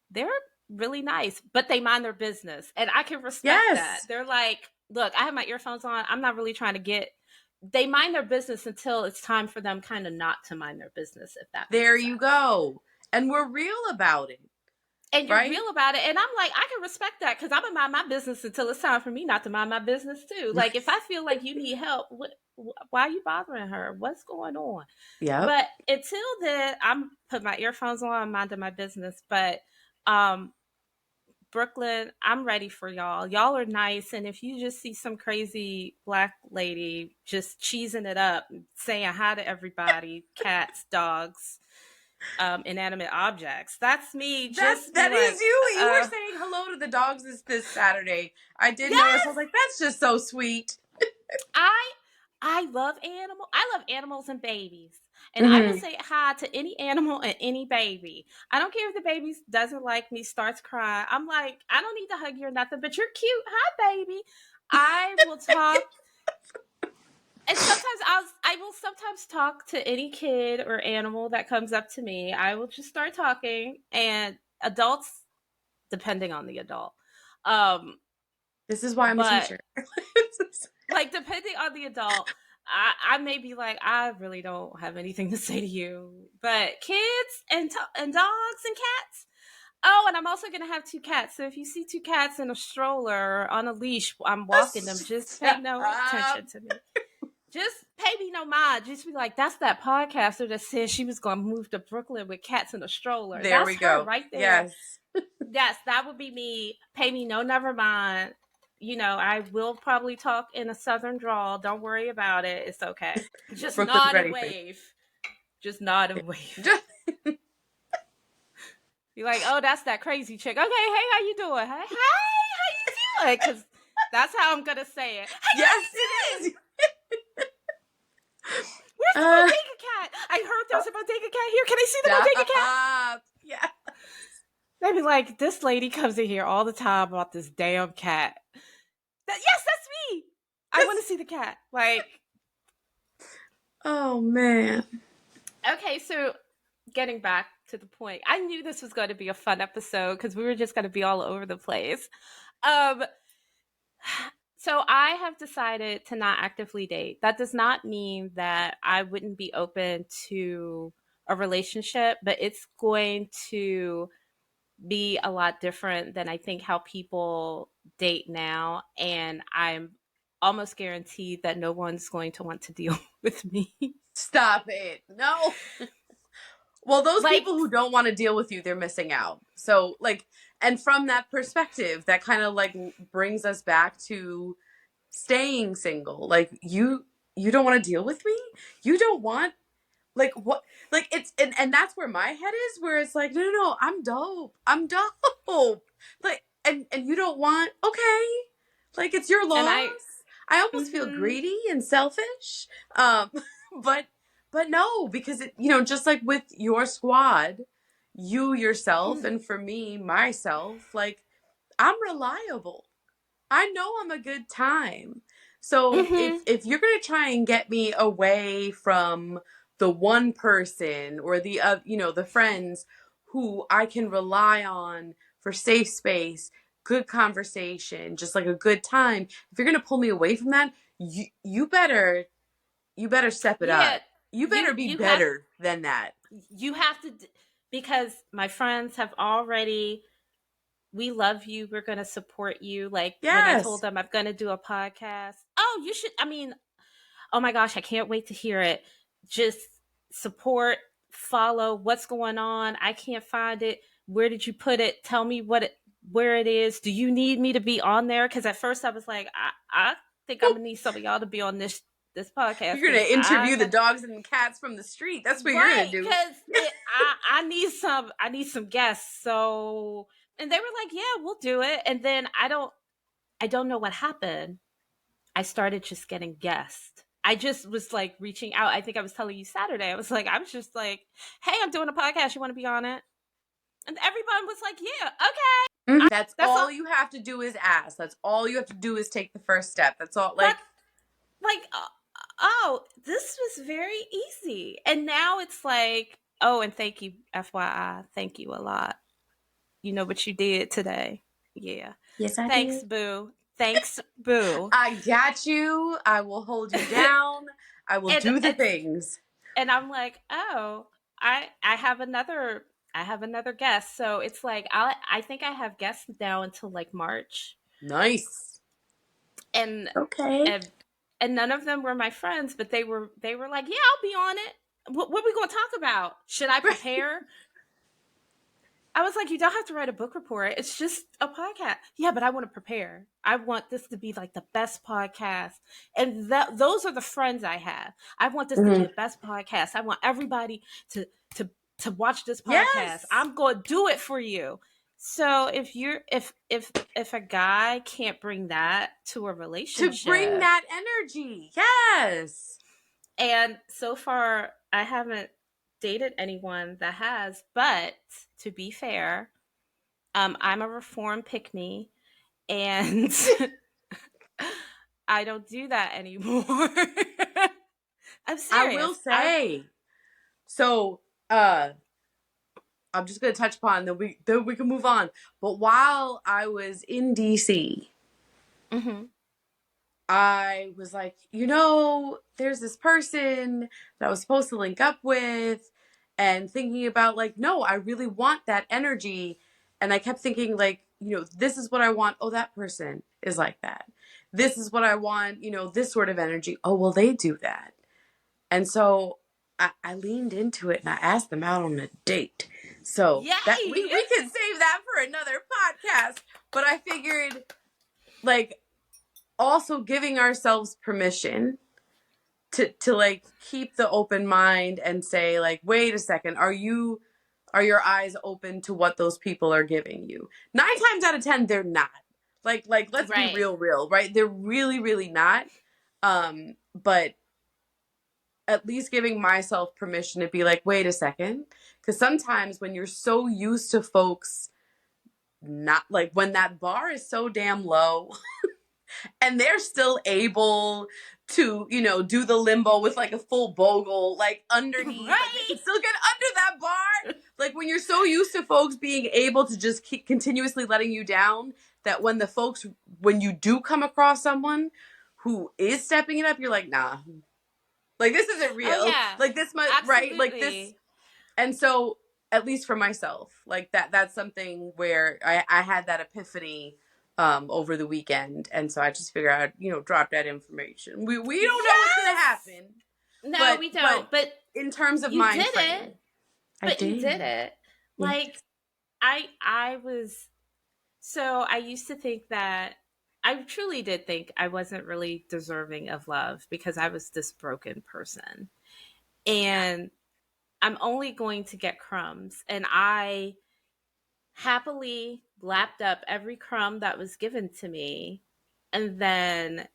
they're really nice, but they mind their business. And I can respect that. Yes. They're like, look, I have my earphones on. I'm not really trying to get. They mind their business until it's time for them kind of not to mind their business, if that There makes you sense. go. And we're real about it, And you're right? real about it. And I'm like, I can respect that because I'm going to mind my business until it's time for me not to mind my business too. Like, if I feel like you need help, why are you bothering her? What's going on? Yep. But until then, I'm put my earphones on, I'm minding my business. But um, Brooklyn, I'm ready for y'all. Y'all are nice. And if you just see some crazy black lady just cheesing it up, saying hi to everybody, cats, dogs, inanimate objects, that's me. Just be That is like, you. You were saying hello to the dogs this Saturday. I did notice. I was yes, like, that's just so sweet. I I love animals and babies. And I will Hmm. say hi to any animal and any baby. I don't care if the baby doesn't like me, starts crying. I'm like, I don't need to hug you or nothing, but you're cute. Hi, baby. I will talk. And sometimes I will sometimes talk to any kid or animal that comes up to me. I will just start talking, and adults, depending on the adult. Um, This is why I'm a but teacher. like depending on the adult, I may be like, I really don't have anything to say to you. But kids and dogs and cats. Oh, and I'm also gonna have two cats. So if you see two cats in a stroller on a leash, I'm walking them. Just pay no Stop. attention to me. Just pay me no mind. Just be like, that's that podcaster that said she was gonna move to Brooklyn with cats in a stroller. There That's we her go. right there. Yes. Yes, that would be me. Pay me no, never mind. I will probably talk in a southern drawl. Don't worry about it. It's okay. Just Brooklyn's nod and ready for you. wave. Just nod and wave. Just, Be like, oh, that's that crazy chick. Okay, hey, how you doing? Hey, how you doing? Because that's how I'm gonna say it. Hey, how yes, you it doing? is. Where's the Uh, bodega cat? I heard there's a bodega cat here. Can I see the bodega cat? stop. Yeah. They'd be like, this lady comes in here all the time about this damn cat. Yes, that's me. I want to see the cat. Like, Oh man. okay, so getting back to the point, I knew this was going to be a fun episode because we were just going to be all over the place. Um, so I have decided to not actively date. That does not mean that I wouldn't be open to a relationship, but it's going to be a lot different than I think how people date now. And I'm almost guaranteed that no one's going to want to deal with me. Stop it. No. Well, those Like, people who don't want to deal with you, they're missing out. So, like, and from that perspective, that kind of like brings us back to staying single. Like, you don't want to deal with me? You don't want like what like it's and that's where my head is where it's like no, I'm dope. I'm dope. Like and you don't want okay. Like it's your and loss. I, I almost feel mm-hmm, greedy and selfish. Um but but no, because just like with your squad, you yourself and for me myself, like I'm reliable. I know I'm a good time. So mm-hmm, if you're gonna try and get me away from the one person or the the friends who I can rely on for safe space, good conversation, just like a good time. If you're going to pull me away from that, you better step it Yeah, up. You better be you have better than that. you have to, because my friends have already, we love you, we're going to support you. Like when I told Yes. them I'm going to do a podcast, oh, you should, I mean, oh my gosh, I can't wait to hear it. Just support, follow what's going on. I can't find it. Where did you put it? Tell me where it is. Do you need me to be on there? Because at first I was like, I think I'm gonna need some of y'all to be on this podcast, You're because going to I interview the have, dogs and the cats from the street. That's what you're going right, to do. because I need some guests. So, and they were like, yeah, we'll do it. And then I don't know what happened. I started just getting guests. I just was like reaching out. I think I was telling you Saturday. I was just like, hey, I'm doing a podcast. You want to be on it? And everyone was like, yeah, okay. That's That's all. all you have to do is ask. That's all you have to do is take the first step. That's all. That, Like, like, oh, this was very easy. And now it's like, oh, and thank you, FYI. Thank you a lot. You know what you did today. Yeah. yes, I Thanks, did. Boo. Thanks, Boo. I got you. I will hold you down. I will and do the it's things. and I'm like, oh, I have another guest. So it's like I think I have guests now until like March, Nice. and Okay. and and none of them were my friends, but they were like, yeah, I'll be on it. What are we going to talk about? Should I prepare? I was like, you don't have to write a book report. It's just a podcast. Yeah, but I want to prepare. I want this to be like the best podcast. And those are the friends I have. I want this to be Mm-hmm. the best podcast. I want everybody to to to watch this podcast. Yes. I'm going to do it for you. So if a guy can't bring that to a To bring relationship, that energy. Yes. and so far I haven't dated anyone that has, but to be fair, I'm a reformed pick me, and I don't do that anymore. I'm I will serious. say. So, uh, I'm just gonna touch upon then we can move on. But while I was in DC, Mm-hmm. I was like, there's this person that I was supposed to link up with, and thinking about like, no, I really want that energy. And I kept thinking, like, this is what I want. Oh, that person is like that. This is what I want, this sort of energy. Oh, well, they do that. And so I leaned into it and I asked them out on a date. So that we Yay! can save that for another podcast. But I figured, like, also giving ourselves permission to like keep the open mind and say, like, wait a second, are your eyes open to what those people are giving you? 9 times out of 10 they're not. Like let's be Right. real, right? They're really, really not. But at least giving myself permission to be like, wait a second, because sometimes when you're so used to folks, not like, when that bar is so damn low and they're still able to, do the limbo with like a full bogle, like underneath, like they Right. can still get under that bar. Like when you're so used to folks being able to just keep continuously letting you down, that when you do come across someone who is stepping it up, you're like, nah, like this isn't Oh real. yeah. Like this much, right? Like this. Absolutely. And so, at least for myself, like that's something where I had that epiphany over the weekend, and so I just figured I'd drop that information. We don't know what's gonna Yes. happen, No, but we don't. But in terms of you mind did it. frame, I But you did did. it. Yes. Like I was, so I used to think that, I truly did think I wasn't really deserving of love because I was this broken person. And I'm only going to get crumbs. And I happily lapped up every crumb that was given to me. And then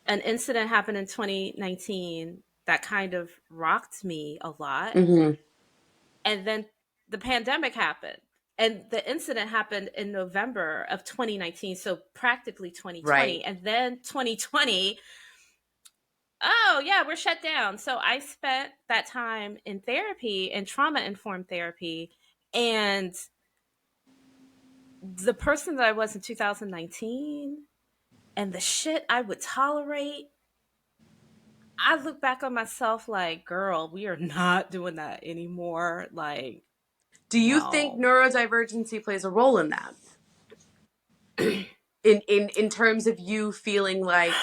an incident happened in 2019 that kind of rocked me a lot. Mm-hmm. And then the pandemic happened. And the incident happened in November of 2019, so practically 2020. Right. And then 2020, Oh, yeah, we're shut down. So I spent that time in therapy and trauma informed therapy. And the person that I was in 2019 and the shit I would tolerate, I look back on myself like, girl, we are not doing that anymore. Like, Do you think no. neurodivergency plays a role in that? In terms of you feeling like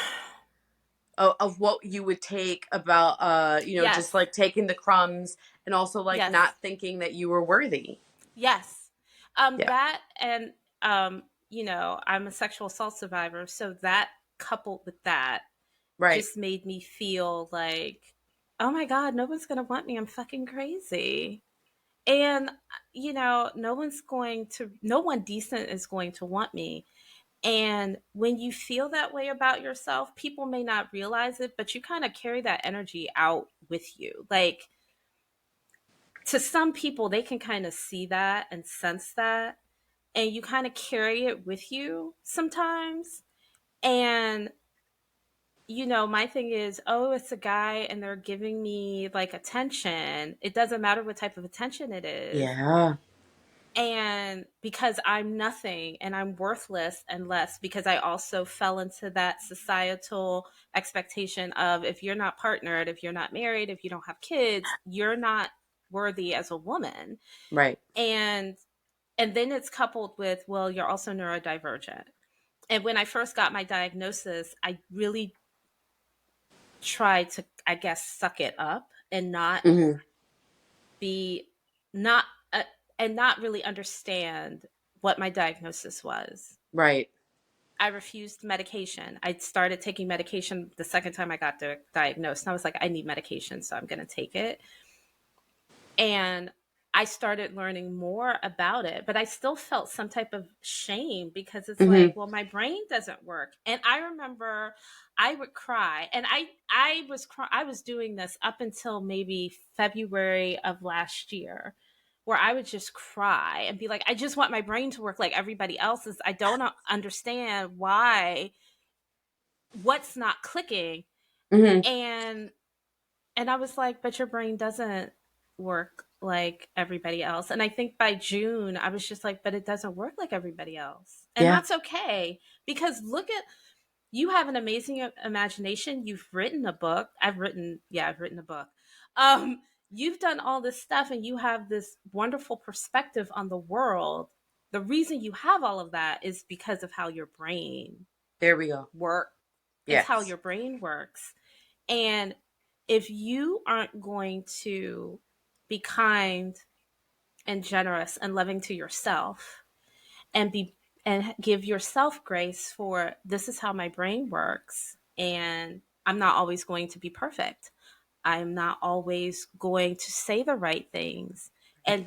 of what you would take about just Yes. like taking the crumbs and also like Yes. not thinking that you were worthy. Yes. Yeah. That and I'm a sexual assault survivor, so that coupled with that Right. just made me feel like, oh my God, no one's gonna want me. I'm fucking crazy. And no one decent is going to want me. And when you feel that way about yourself, people may not realize it, but you kind of carry that energy out with you. Like, to some people, they can kind of see that and sense that, and you kind of carry it with you sometimes. And my thing is, oh, it's a guy and they're giving me like attention. It doesn't matter what type of attention it is. Yeah. And because I'm nothing and I'm worthless and less, because I also fell into that societal expectation of, if you're not partnered, if you're not married, if you don't have kids, you're not worthy as a woman. Right. And then it's coupled with, well, you're also neurodivergent. And when I first got my diagnosis, I really tried to, I guess, suck it up and Hmm. be not uh, not really understand what my diagnosis was. Right. I refused medication. I started taking medication the second time I got diagnosed. And I was like, I need medication, so I'm going to take it. And I started learning more about it, but I still felt some type of shame because it's Hmm. like, well, my brain doesn't work. And I remember I would cry, and I was doing this up until maybe February of last year, where I would just cry and be like, I just want my brain to work like everybody else's. I don't understand what's not clicking. Hmm. And I was like, but your brain doesn't work like everybody else. And I think by June, I was just like, but it doesn't work like everybody else. And Yeah. that's okay, because you have an amazing imagination. You've written a book. I've written a book. Um, you've done all this stuff and you have this wonderful perspective on the world. The reason you have all of that is because of how your brain There we go. work. It's how Yes. your brain works. And if you aren't going to be kind and generous and loving to yourself, and give yourself grace for, this is how my brain works, and I'm not always going to be perfect. I'm not always going to say the right things, and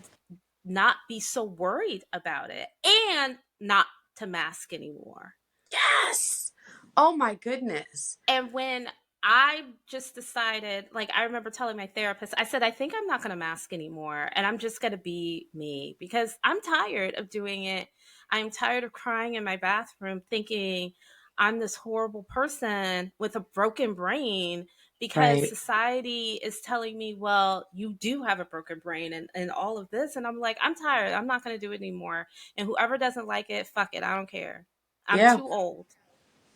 not be so worried about it, and not to mask anymore. Yes. Oh my goodness. And when I just decided, like, I remember telling my therapist, I said, I think I'm not going to mask anymore. And I'm just going to be me, because I'm tired of doing it. I'm tired of crying in my bathroom thinking I'm this horrible person with a broken brain, because Right. society is telling me, well, you do have a broken brain, and all of this. And I'm like, I'm tired. I'm not going to do it anymore. And whoever doesn't like it, fuck it. I don't care. I'm Yeah. too old.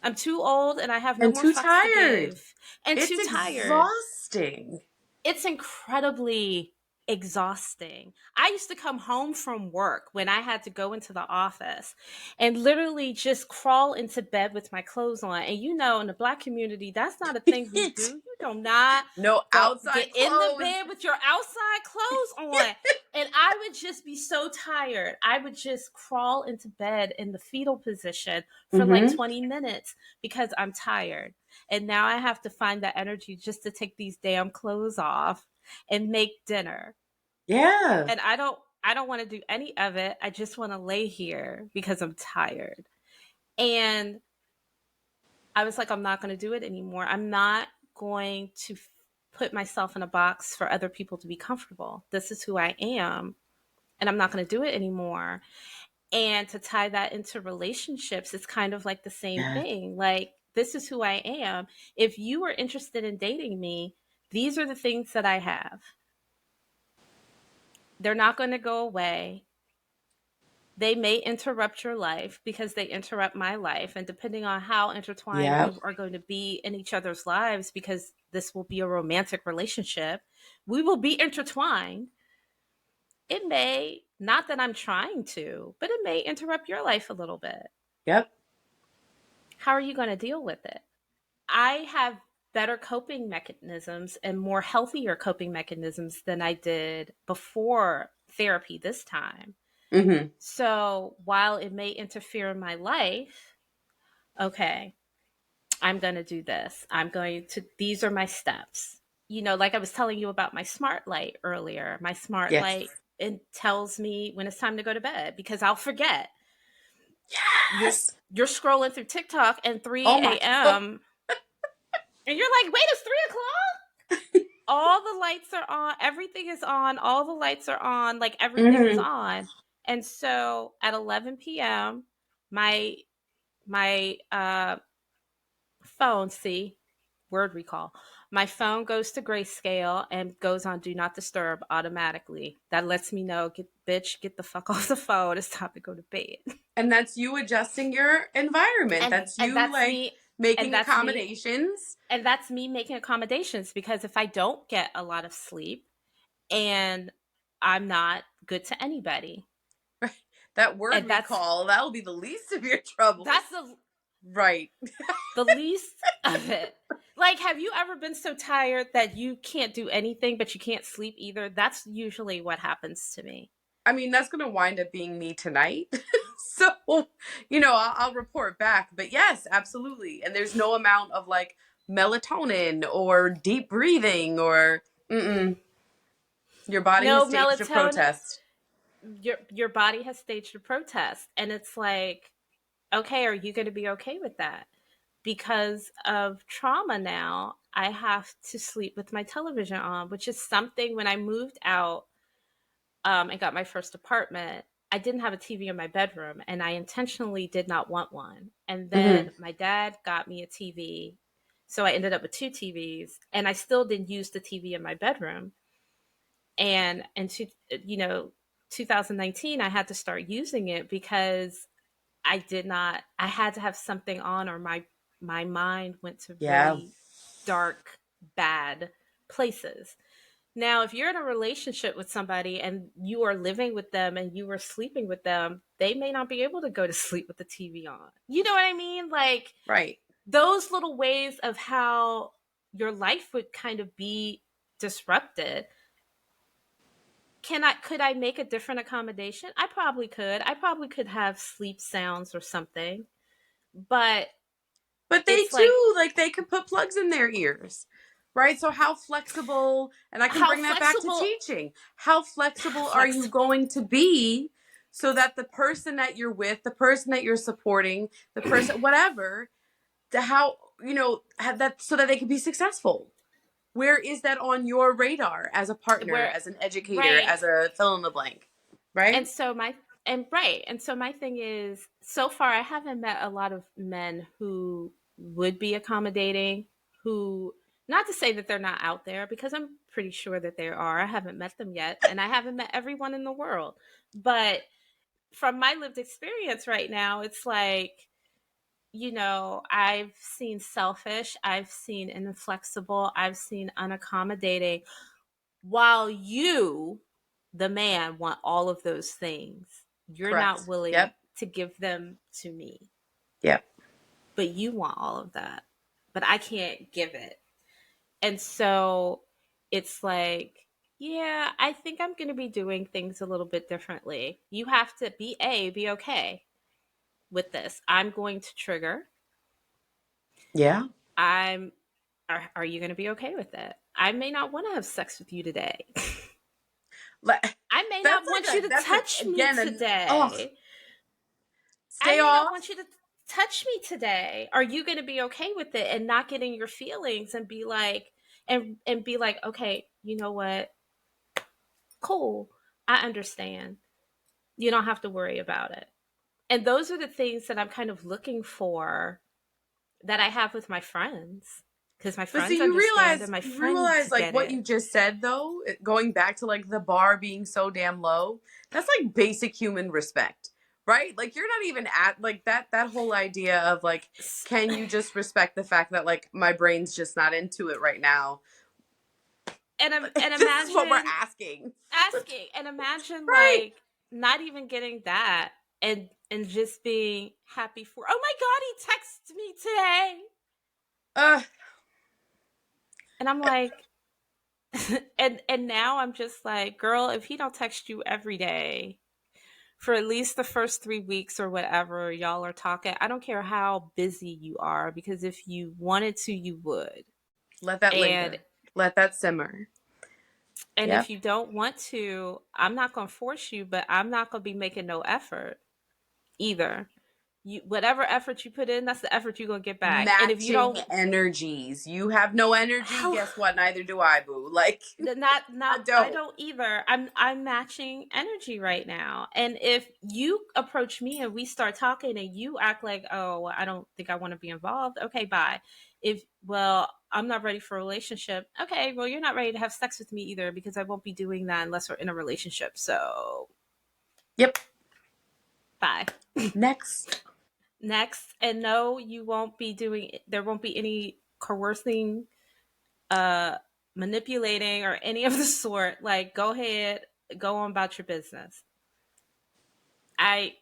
I'm too old and I have no And more too fucks to tired. give, and It's too tired. exhausting. It's incredibly exhausting. I used to come home from work when I had to go into the office and literally just crawl into bed with my clothes on. And in the Black community, that's not a thing we do. You do not No go get outside in the clothes. bed with your outside clothes on. And I would just be so tired. I would just crawl into bed in the fetal position for like Hmm. 20 minutes because I'm tired. And now I have to find that energy just to take these damn clothes off and make dinner. Yeah. And I don't want to do any of it. I just want to lay here because I'm tired. And I was like, I'm not going to do it anymore. I'm not going to put myself in a box for other people to be comfortable. This is who I am, and I'm not going to do it anymore. And to tie that into relationships, it's kind of like the same Yeah. thing. Like, This is who I am. If you are interested in dating me, these are the things that I have. They're not going to go away. They may interrupt your life because they interrupt my life. And depending on how intertwined Yeah. we are going to be in each other's lives, because this will be a romantic relationship, we will be intertwined. It may, not that I'm trying to, but it may interrupt your life a little bit. Yep. How are you going to deal with it? I have better coping mechanisms and more healthier coping mechanisms than I did before therapy this time. Mm-hmm. So while it may interfere in my life, okay, I'm going to do this. I'm going to, these are my steps. You know, like I was telling you about my smart light earlier. My smart Yes. light, it tells me when it's time to go to bed because I'll forget. You're Yes. you're scrolling through TikTok and Oh 3 my God. a.m. and you're like, wait, it's 3 o'clock? All the lights are on, everything is on, all the lights are on, like everything is Mm-hmm. on. And so at 11 p.m., my my phone, see, word recall. My phone goes to grayscale and goes on do not disturb automatically. That lets me know, get bitch, get the fuck off the phone. It's time to go to bed. And that's you adjusting your environment. That's And you that's like me and making that's me accommodations. and that's me making accommodations because if I don't get a lot of sleep and I'm not good to anybody. Right. That word And recall, that'll be the least of your troubles. that's Right. the least of it. Like, have you ever been so tired that you can't do anything, but you can't sleep either? That's usually what happens to me. I mean, that's going to wind up being me tonight. So, I'll report back. But yes, absolutely. And there's no amount of like melatonin or deep breathing or, mm-mm. Your body has No staged a melatonin. protest. Your body has staged a protest, and it's like, okay, are you going to be okay with that? Because of trauma now, I have to sleep with my television on, which is something when I moved out and got my first apartment, I didn't have a TV in my bedroom, and I intentionally did not want one. And Mm-hmm. then my dad got me a TV. So I ended up with two TVs, and I still didn't use the TV in my bedroom. And you know, 2019, I had to start using it because I did not. I had to have something on, or my mind went to Yeah. really dark, bad places. Now, if you're in a relationship with somebody and you are living with them and you are sleeping with them, they may not be able to go to sleep with the TV on. You know what I mean? Like Right. those little ways of how your life would kind of be disrupted. Could I make a different accommodation? I probably could. I probably could have sleep sounds or something. But But they it's like too, like they could put plugs in their ears. Right? So how flexible, and I can how bring that back to flexible teaching. How flexible are you flex going to be so that the person that you're with, the person that you're supporting, the person whatever, to how, have that so that they can be successful? Where is that on your radar as a partner, where as an educator, right. as a fill in the blank? Right? And so my and right. And so my thing is, so far I haven't met a lot of men who would be accommodating, who, not to say that they're not out there, because I'm pretty sure that there are. I haven't met them yet, and I haven't met everyone in the world. But from my lived experience right now, it's like, I've seen selfish, I've seen inflexible, I've seen unaccommodating, while you, the man, want all of those things. You're not Correct. willing Yep. to give them to me, Yep. but you want all of that, but I can't give it. And so it's like, yeah, I think I'm going to be doing things a little bit differently. You have to be okay with this. I'm going to trigger. Yeah. I'm are you going to be okay with it? I may not want to have sex with you today. Like, I may that's not want you like to that's a, touch me again an oh, today. I stay may not want off. you to touch me today. Are you going to be okay with it and not getting your feelings and be like and be like, "Okay, you know what? Cool. I understand. You don't have to worry about it." And those are the things that I'm kind of looking for that I have with my friends, because my But see, friends understand and my you realize friends like get what it. you just said though, going back to like the bar being so damn low, that's like basic human respect, right? Like you're not even at like that whole idea of like, can you just respect the fact that like my brain's just not into it right now? And This is what we're imagine asking. asking, and imagine Right. like not even getting that, and just being happy for, oh my god, he texted me today. Uh And I'm like, and now I'm just like, girl, if he don't text you every day for at least the first 3 weeks or whatever y'all are talking, I don't care how busy you are, because if you wanted to, you would. let that And linger. Let that simmer. and Yep. if you don't want to, I'm not gonna force you, but I'm not gonna be making no effort either. You, whatever effort you put in, that's the effort you're gonna get back. And if you Matching don't, energies. You have no energy, how, guess what? Neither do I, boo. Like not I I don't. don't either. I'm matching energy right now. And if you approach me and we start talking and you act like, oh, I don't think I want to be involved, okay, bye. If, well, I'm not ready for a relationship, okay, well, you're not ready to have sex with me either, because I won't be doing that unless we're in a relationship. So Yep. bye. Next. Next. And no, you won't be doing, there won't be any coercing, uh manipulating or any of the sort. Like, go ahead, go on about your business. I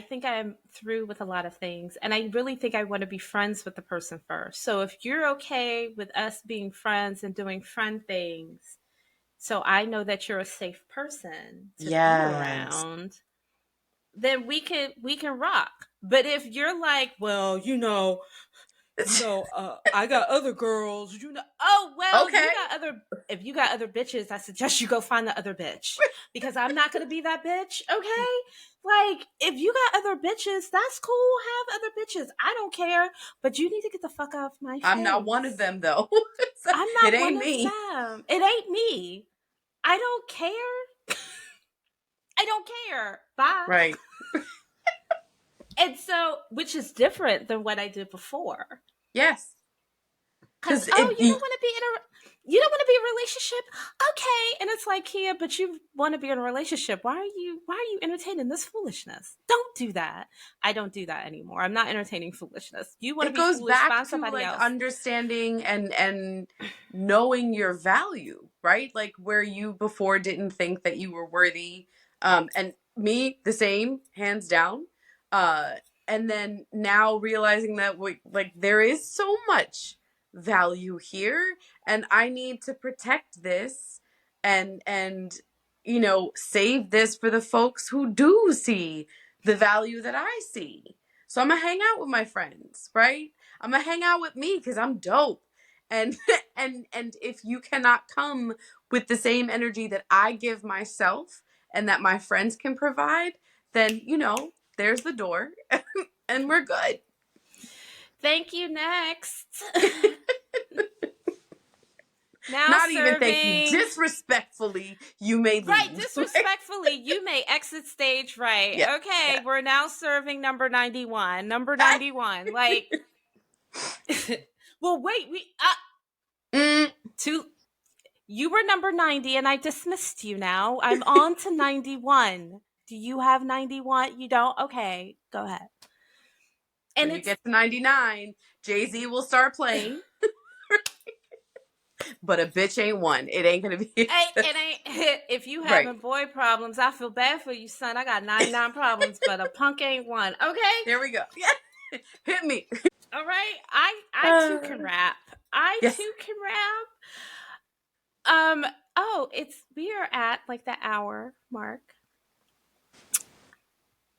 think I'm through with a lot of things, and I really think I want to be friends with the person first. So if you're okay with us being friends and doing friend things, so I know that you're a safe person to be Yes. around, then we can rock. But if you're like, well, I got other girls, oh, well, Okay. you got other, if you got other bitches, I suggest you go find the other bitch, because I'm not going to be that bitch, okay? Like, if you got other bitches, that's cool. Have other bitches. I don't care, but you need to get the fuck off my I'm not one of face. them though. I'm It not one ain't of me. them. It ain't me. I don't care. I don't care. Bye. Right. And so, which is different than what I did before. Yes. Cause, Because oh, it. you don't want to be in a relationship, okay? And it's like, Kia, but you want to be in a relationship. Why are you entertaining this foolishness? Don't do that. I don't do that anymore. I'm not entertaining foolishness. You want to It be goes foolish? back Find to somebody like else. understanding and knowing your value, right? Like where you before didn't think that you were worthy, and me the same, hands down. uh and then now realizing that we, like there is so much value here, and I need to protect this, and save this for the folks who do see the value that I see. So I'm gonna hang out with my friends, right? I'm gonna hang out with me because I'm dope. And and if you cannot come with the same energy that I give myself and that my friends can provide, then there's the door, and we're good. Thank you. Next. Now Not even thank you. serving. Disrespectfully, you may Right, leave. disrespectfully, you may exit stage right. Yeah, Okay, yeah. we're now serving number 91. Number 91. Like, well, wait, Mm, two, you were number 90 and I dismissed you now. I'm on to 91. Do you have 91? You don't? Okay, go ahead. And when you it's, get to 99, Jay-Z will start playing, but a bitch ain't one. It ain't gonna be it ain't, if you right. having boy problems, I feel bad for you, son. I got 99 problems, but a punk ain't one. Okay? There we go. Yeah. Hit me. All right. I too can rap. I Yes. too can rap. Oh, it's, we are at like the hour mark.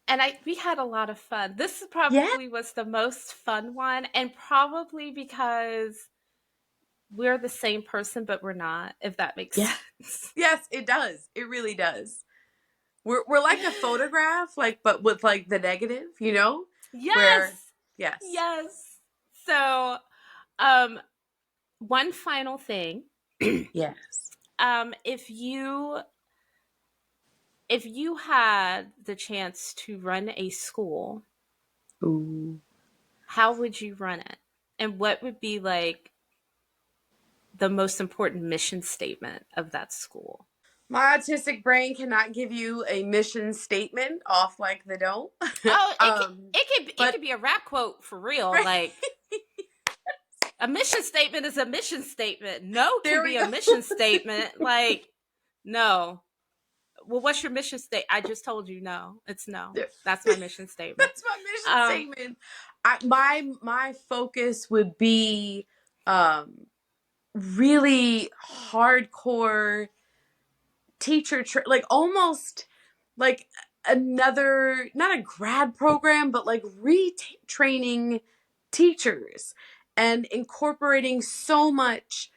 And we had a lot of fun. This Yeah. probably was the most fun one, and probably because we're the same person but we're not, if that makes Yeah. sense. Yes, it does. It really does. We're like a photograph, like but with like the negative, where Yes. yes. Yes. So, um one final thing. Yes. If you had the chance to run a school, Ooh. how would you run it? And what would be like the most important mission statement of that school? My autistic brain cannot give you a mission statement off like the dome. Oh, um, it but could be a rap quote for real. right, Like a mission statement is a mission statement. No can there be we a go. mission statement. Like no. Well, what's your mission statement? I just told you no. It's no. There- That's my mission statement. That's my mission Um, statement. My focus would be um, really hardcore like almost like another, not a grad program, but like retraining teachers and incorporating so much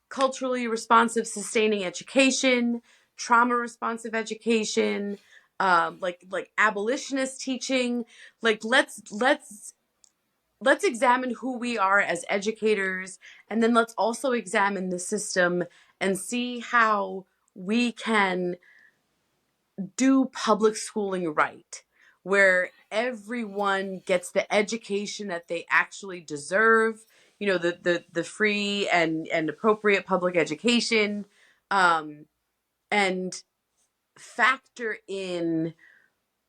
culturally responsive sustaining education, trauma responsive education, like abolitionist teaching. Like let's examine who we are as educators, and then let's also examine the system and see how we can do public schooling right, where everyone gets the education that they actually deserve, you know, the free and appropriate public education, um, and factor in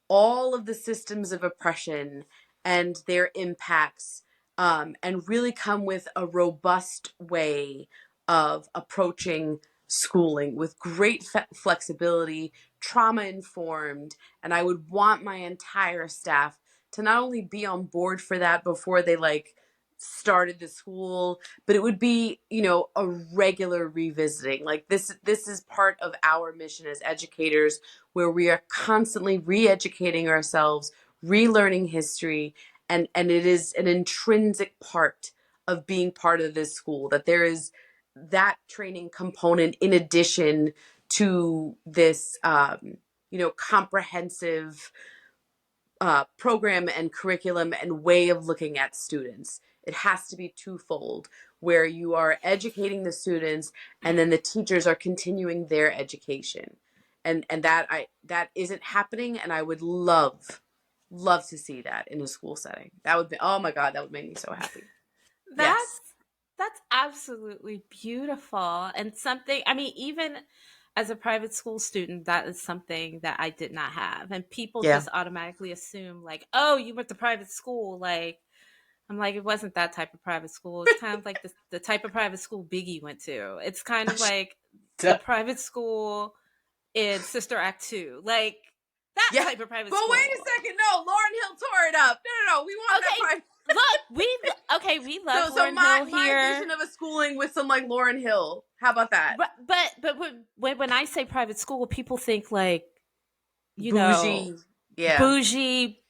all of the systems of oppression and their impacts, and really come with a robust way of approaching schooling with great flexibility, trauma informed. And I would want my entire staff to not only be on board for that before they like started the school, but it would be, you know, a regular revisiting. Like this is part of our mission as educators, where we are constantly re-educating ourselves, relearning history, and it is an intrinsic part of being part of this school, that there is that training component in addition to this you know, comprehensive program and curriculum and way of looking at students. It has to be twofold, where you are educating the students and then the teachers are continuing their education. And that isn't happening, and I would love to see that in a school setting. That would be, oh my god, that would make me so happy. Yes. that's that's absolutely beautiful and something. I mean, even as a private school student, that is something that I did not have, and people Yeah. just automatically assume like, oh, you went to private school. Like I'm like, it wasn't that type of private school. It's kind of like the type of private school Biggie went to. It's kind of like the private school in Sister Act 2. Like that Yeah. type of private But wait a school. second, no, Lauren Hill tore it up. No, we want that Okay, private. we love So Lauren Hill my here. vision of a schooling with some like Lauren Hill. How about that? But when I say private school, people think like, you know, Bougie. Yeah. bougie,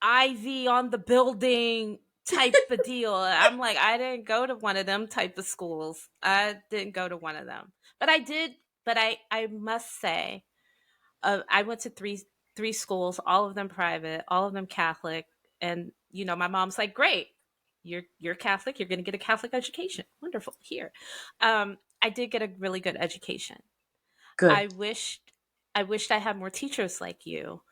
ivy on the building type of deal. I'm like, I didn't go to one of them type of schools. I didn't go to one of them, but I did. But I must say, I went to three schools, all of them private, all of them Catholic, and you know, my mom's like, great. You're Catholic. You're going to get a Catholic education. Wonderful. Here, I did get a really good education. Good. I wished I wished I had more teachers like you.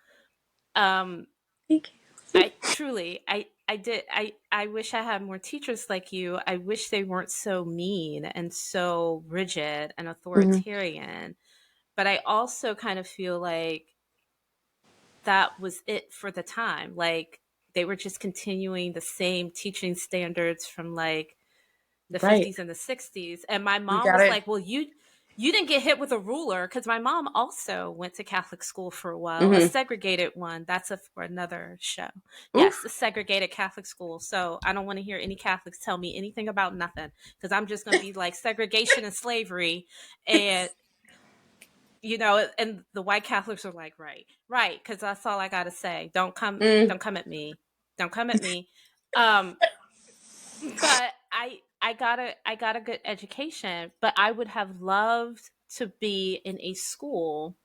Um, Thank you. I truly I did I wish I had more teachers like you. I wish they weren't so mean and so rigid and Mhm. authoritarian. But I also kind of feel like that was it for the time. Like they were just continuing the same teaching standards from like the Right. 50s and the 60s, and my We mom got was it. like, well, you didn't get hit with a ruler, because my mom also went to Catholic school for a while, a Hmm. segregated one. That's for another show. Yes, a Oof. segregated Catholic school. So I don't want to hear any Catholics tell me anything about nothing, because I'm just going to be like segregation and slavery. And you know, and the white Catholics are like, right, because that's all I got to say. Mm. Don't come at me, don't come at me. um but I got a good education, but I would have loved to be in a school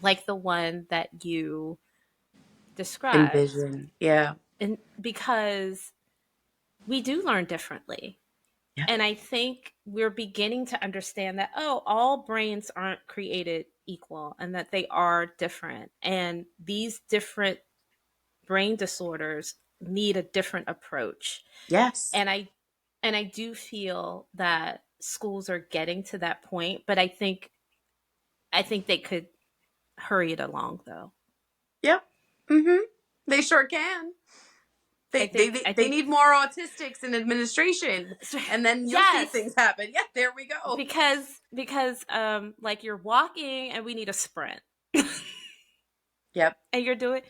like the one that you described. Envision. Yeah. And because we do learn differently. Yeah. And I think we're beginning to understand that, oh, all brains aren't created equal and that they are different. And these different brain disorders need a different approach. Yes. And I do feel that schools are getting to that point, but I think they could hurry it along though. Yep. Mm-hmm. They sure can. I They, they, think they, I they think need more autistics in administration, and then you'll see yes, things happen. Yeah, there we go. because like you're walking and we need a sprint. Yep. And you're doing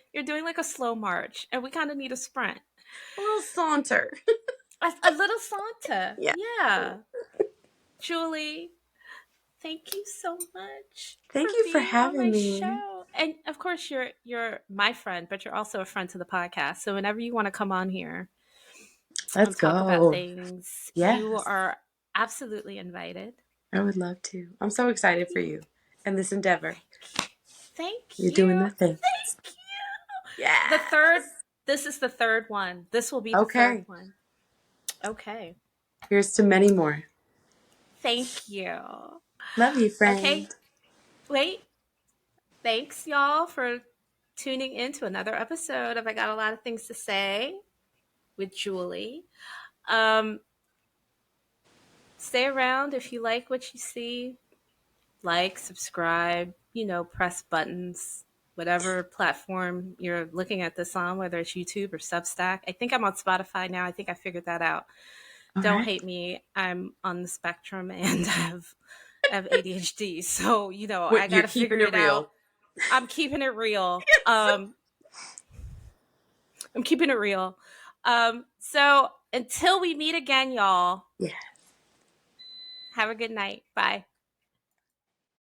like a slow march and we kind of need a sprint. A little saunter. A little Santa. Yeah. Yeah. Julie, thank you so much Thank for you for being on having my me. show. And of course you're my friend, but you're also a friend to the podcast. So whenever you want to come on here Let's and talk about go. things, you Yes. are absolutely invited. I would love to. I'm so excited for you and this endeavor. Thank you. Thank You're doing you. the thing. Thank you. The third Yes. this is the third one. This will be the third Okay. one. Okay. Here's to many more. Thank you. Love you, friend. Okay. Wait. Thanks, y'all, for tuning in to another episode of I Got a Lot of Things to Say with Julie. Um, Stay around if you like what you see. Like, subscribe, press buttons, whatever platform you're looking at this on, whether it's YouTube or Substack. I think I'm on Spotify now. I think I figured that out. All Don't right. hate me. I'm on the spectrum and have ADHD. So, I Wait, got you're to figure keeping it it out. real. I'm keeping it real. Yes. I'm keeping it real. So until we meet again, y'all, Yeah. have a good night. Bye.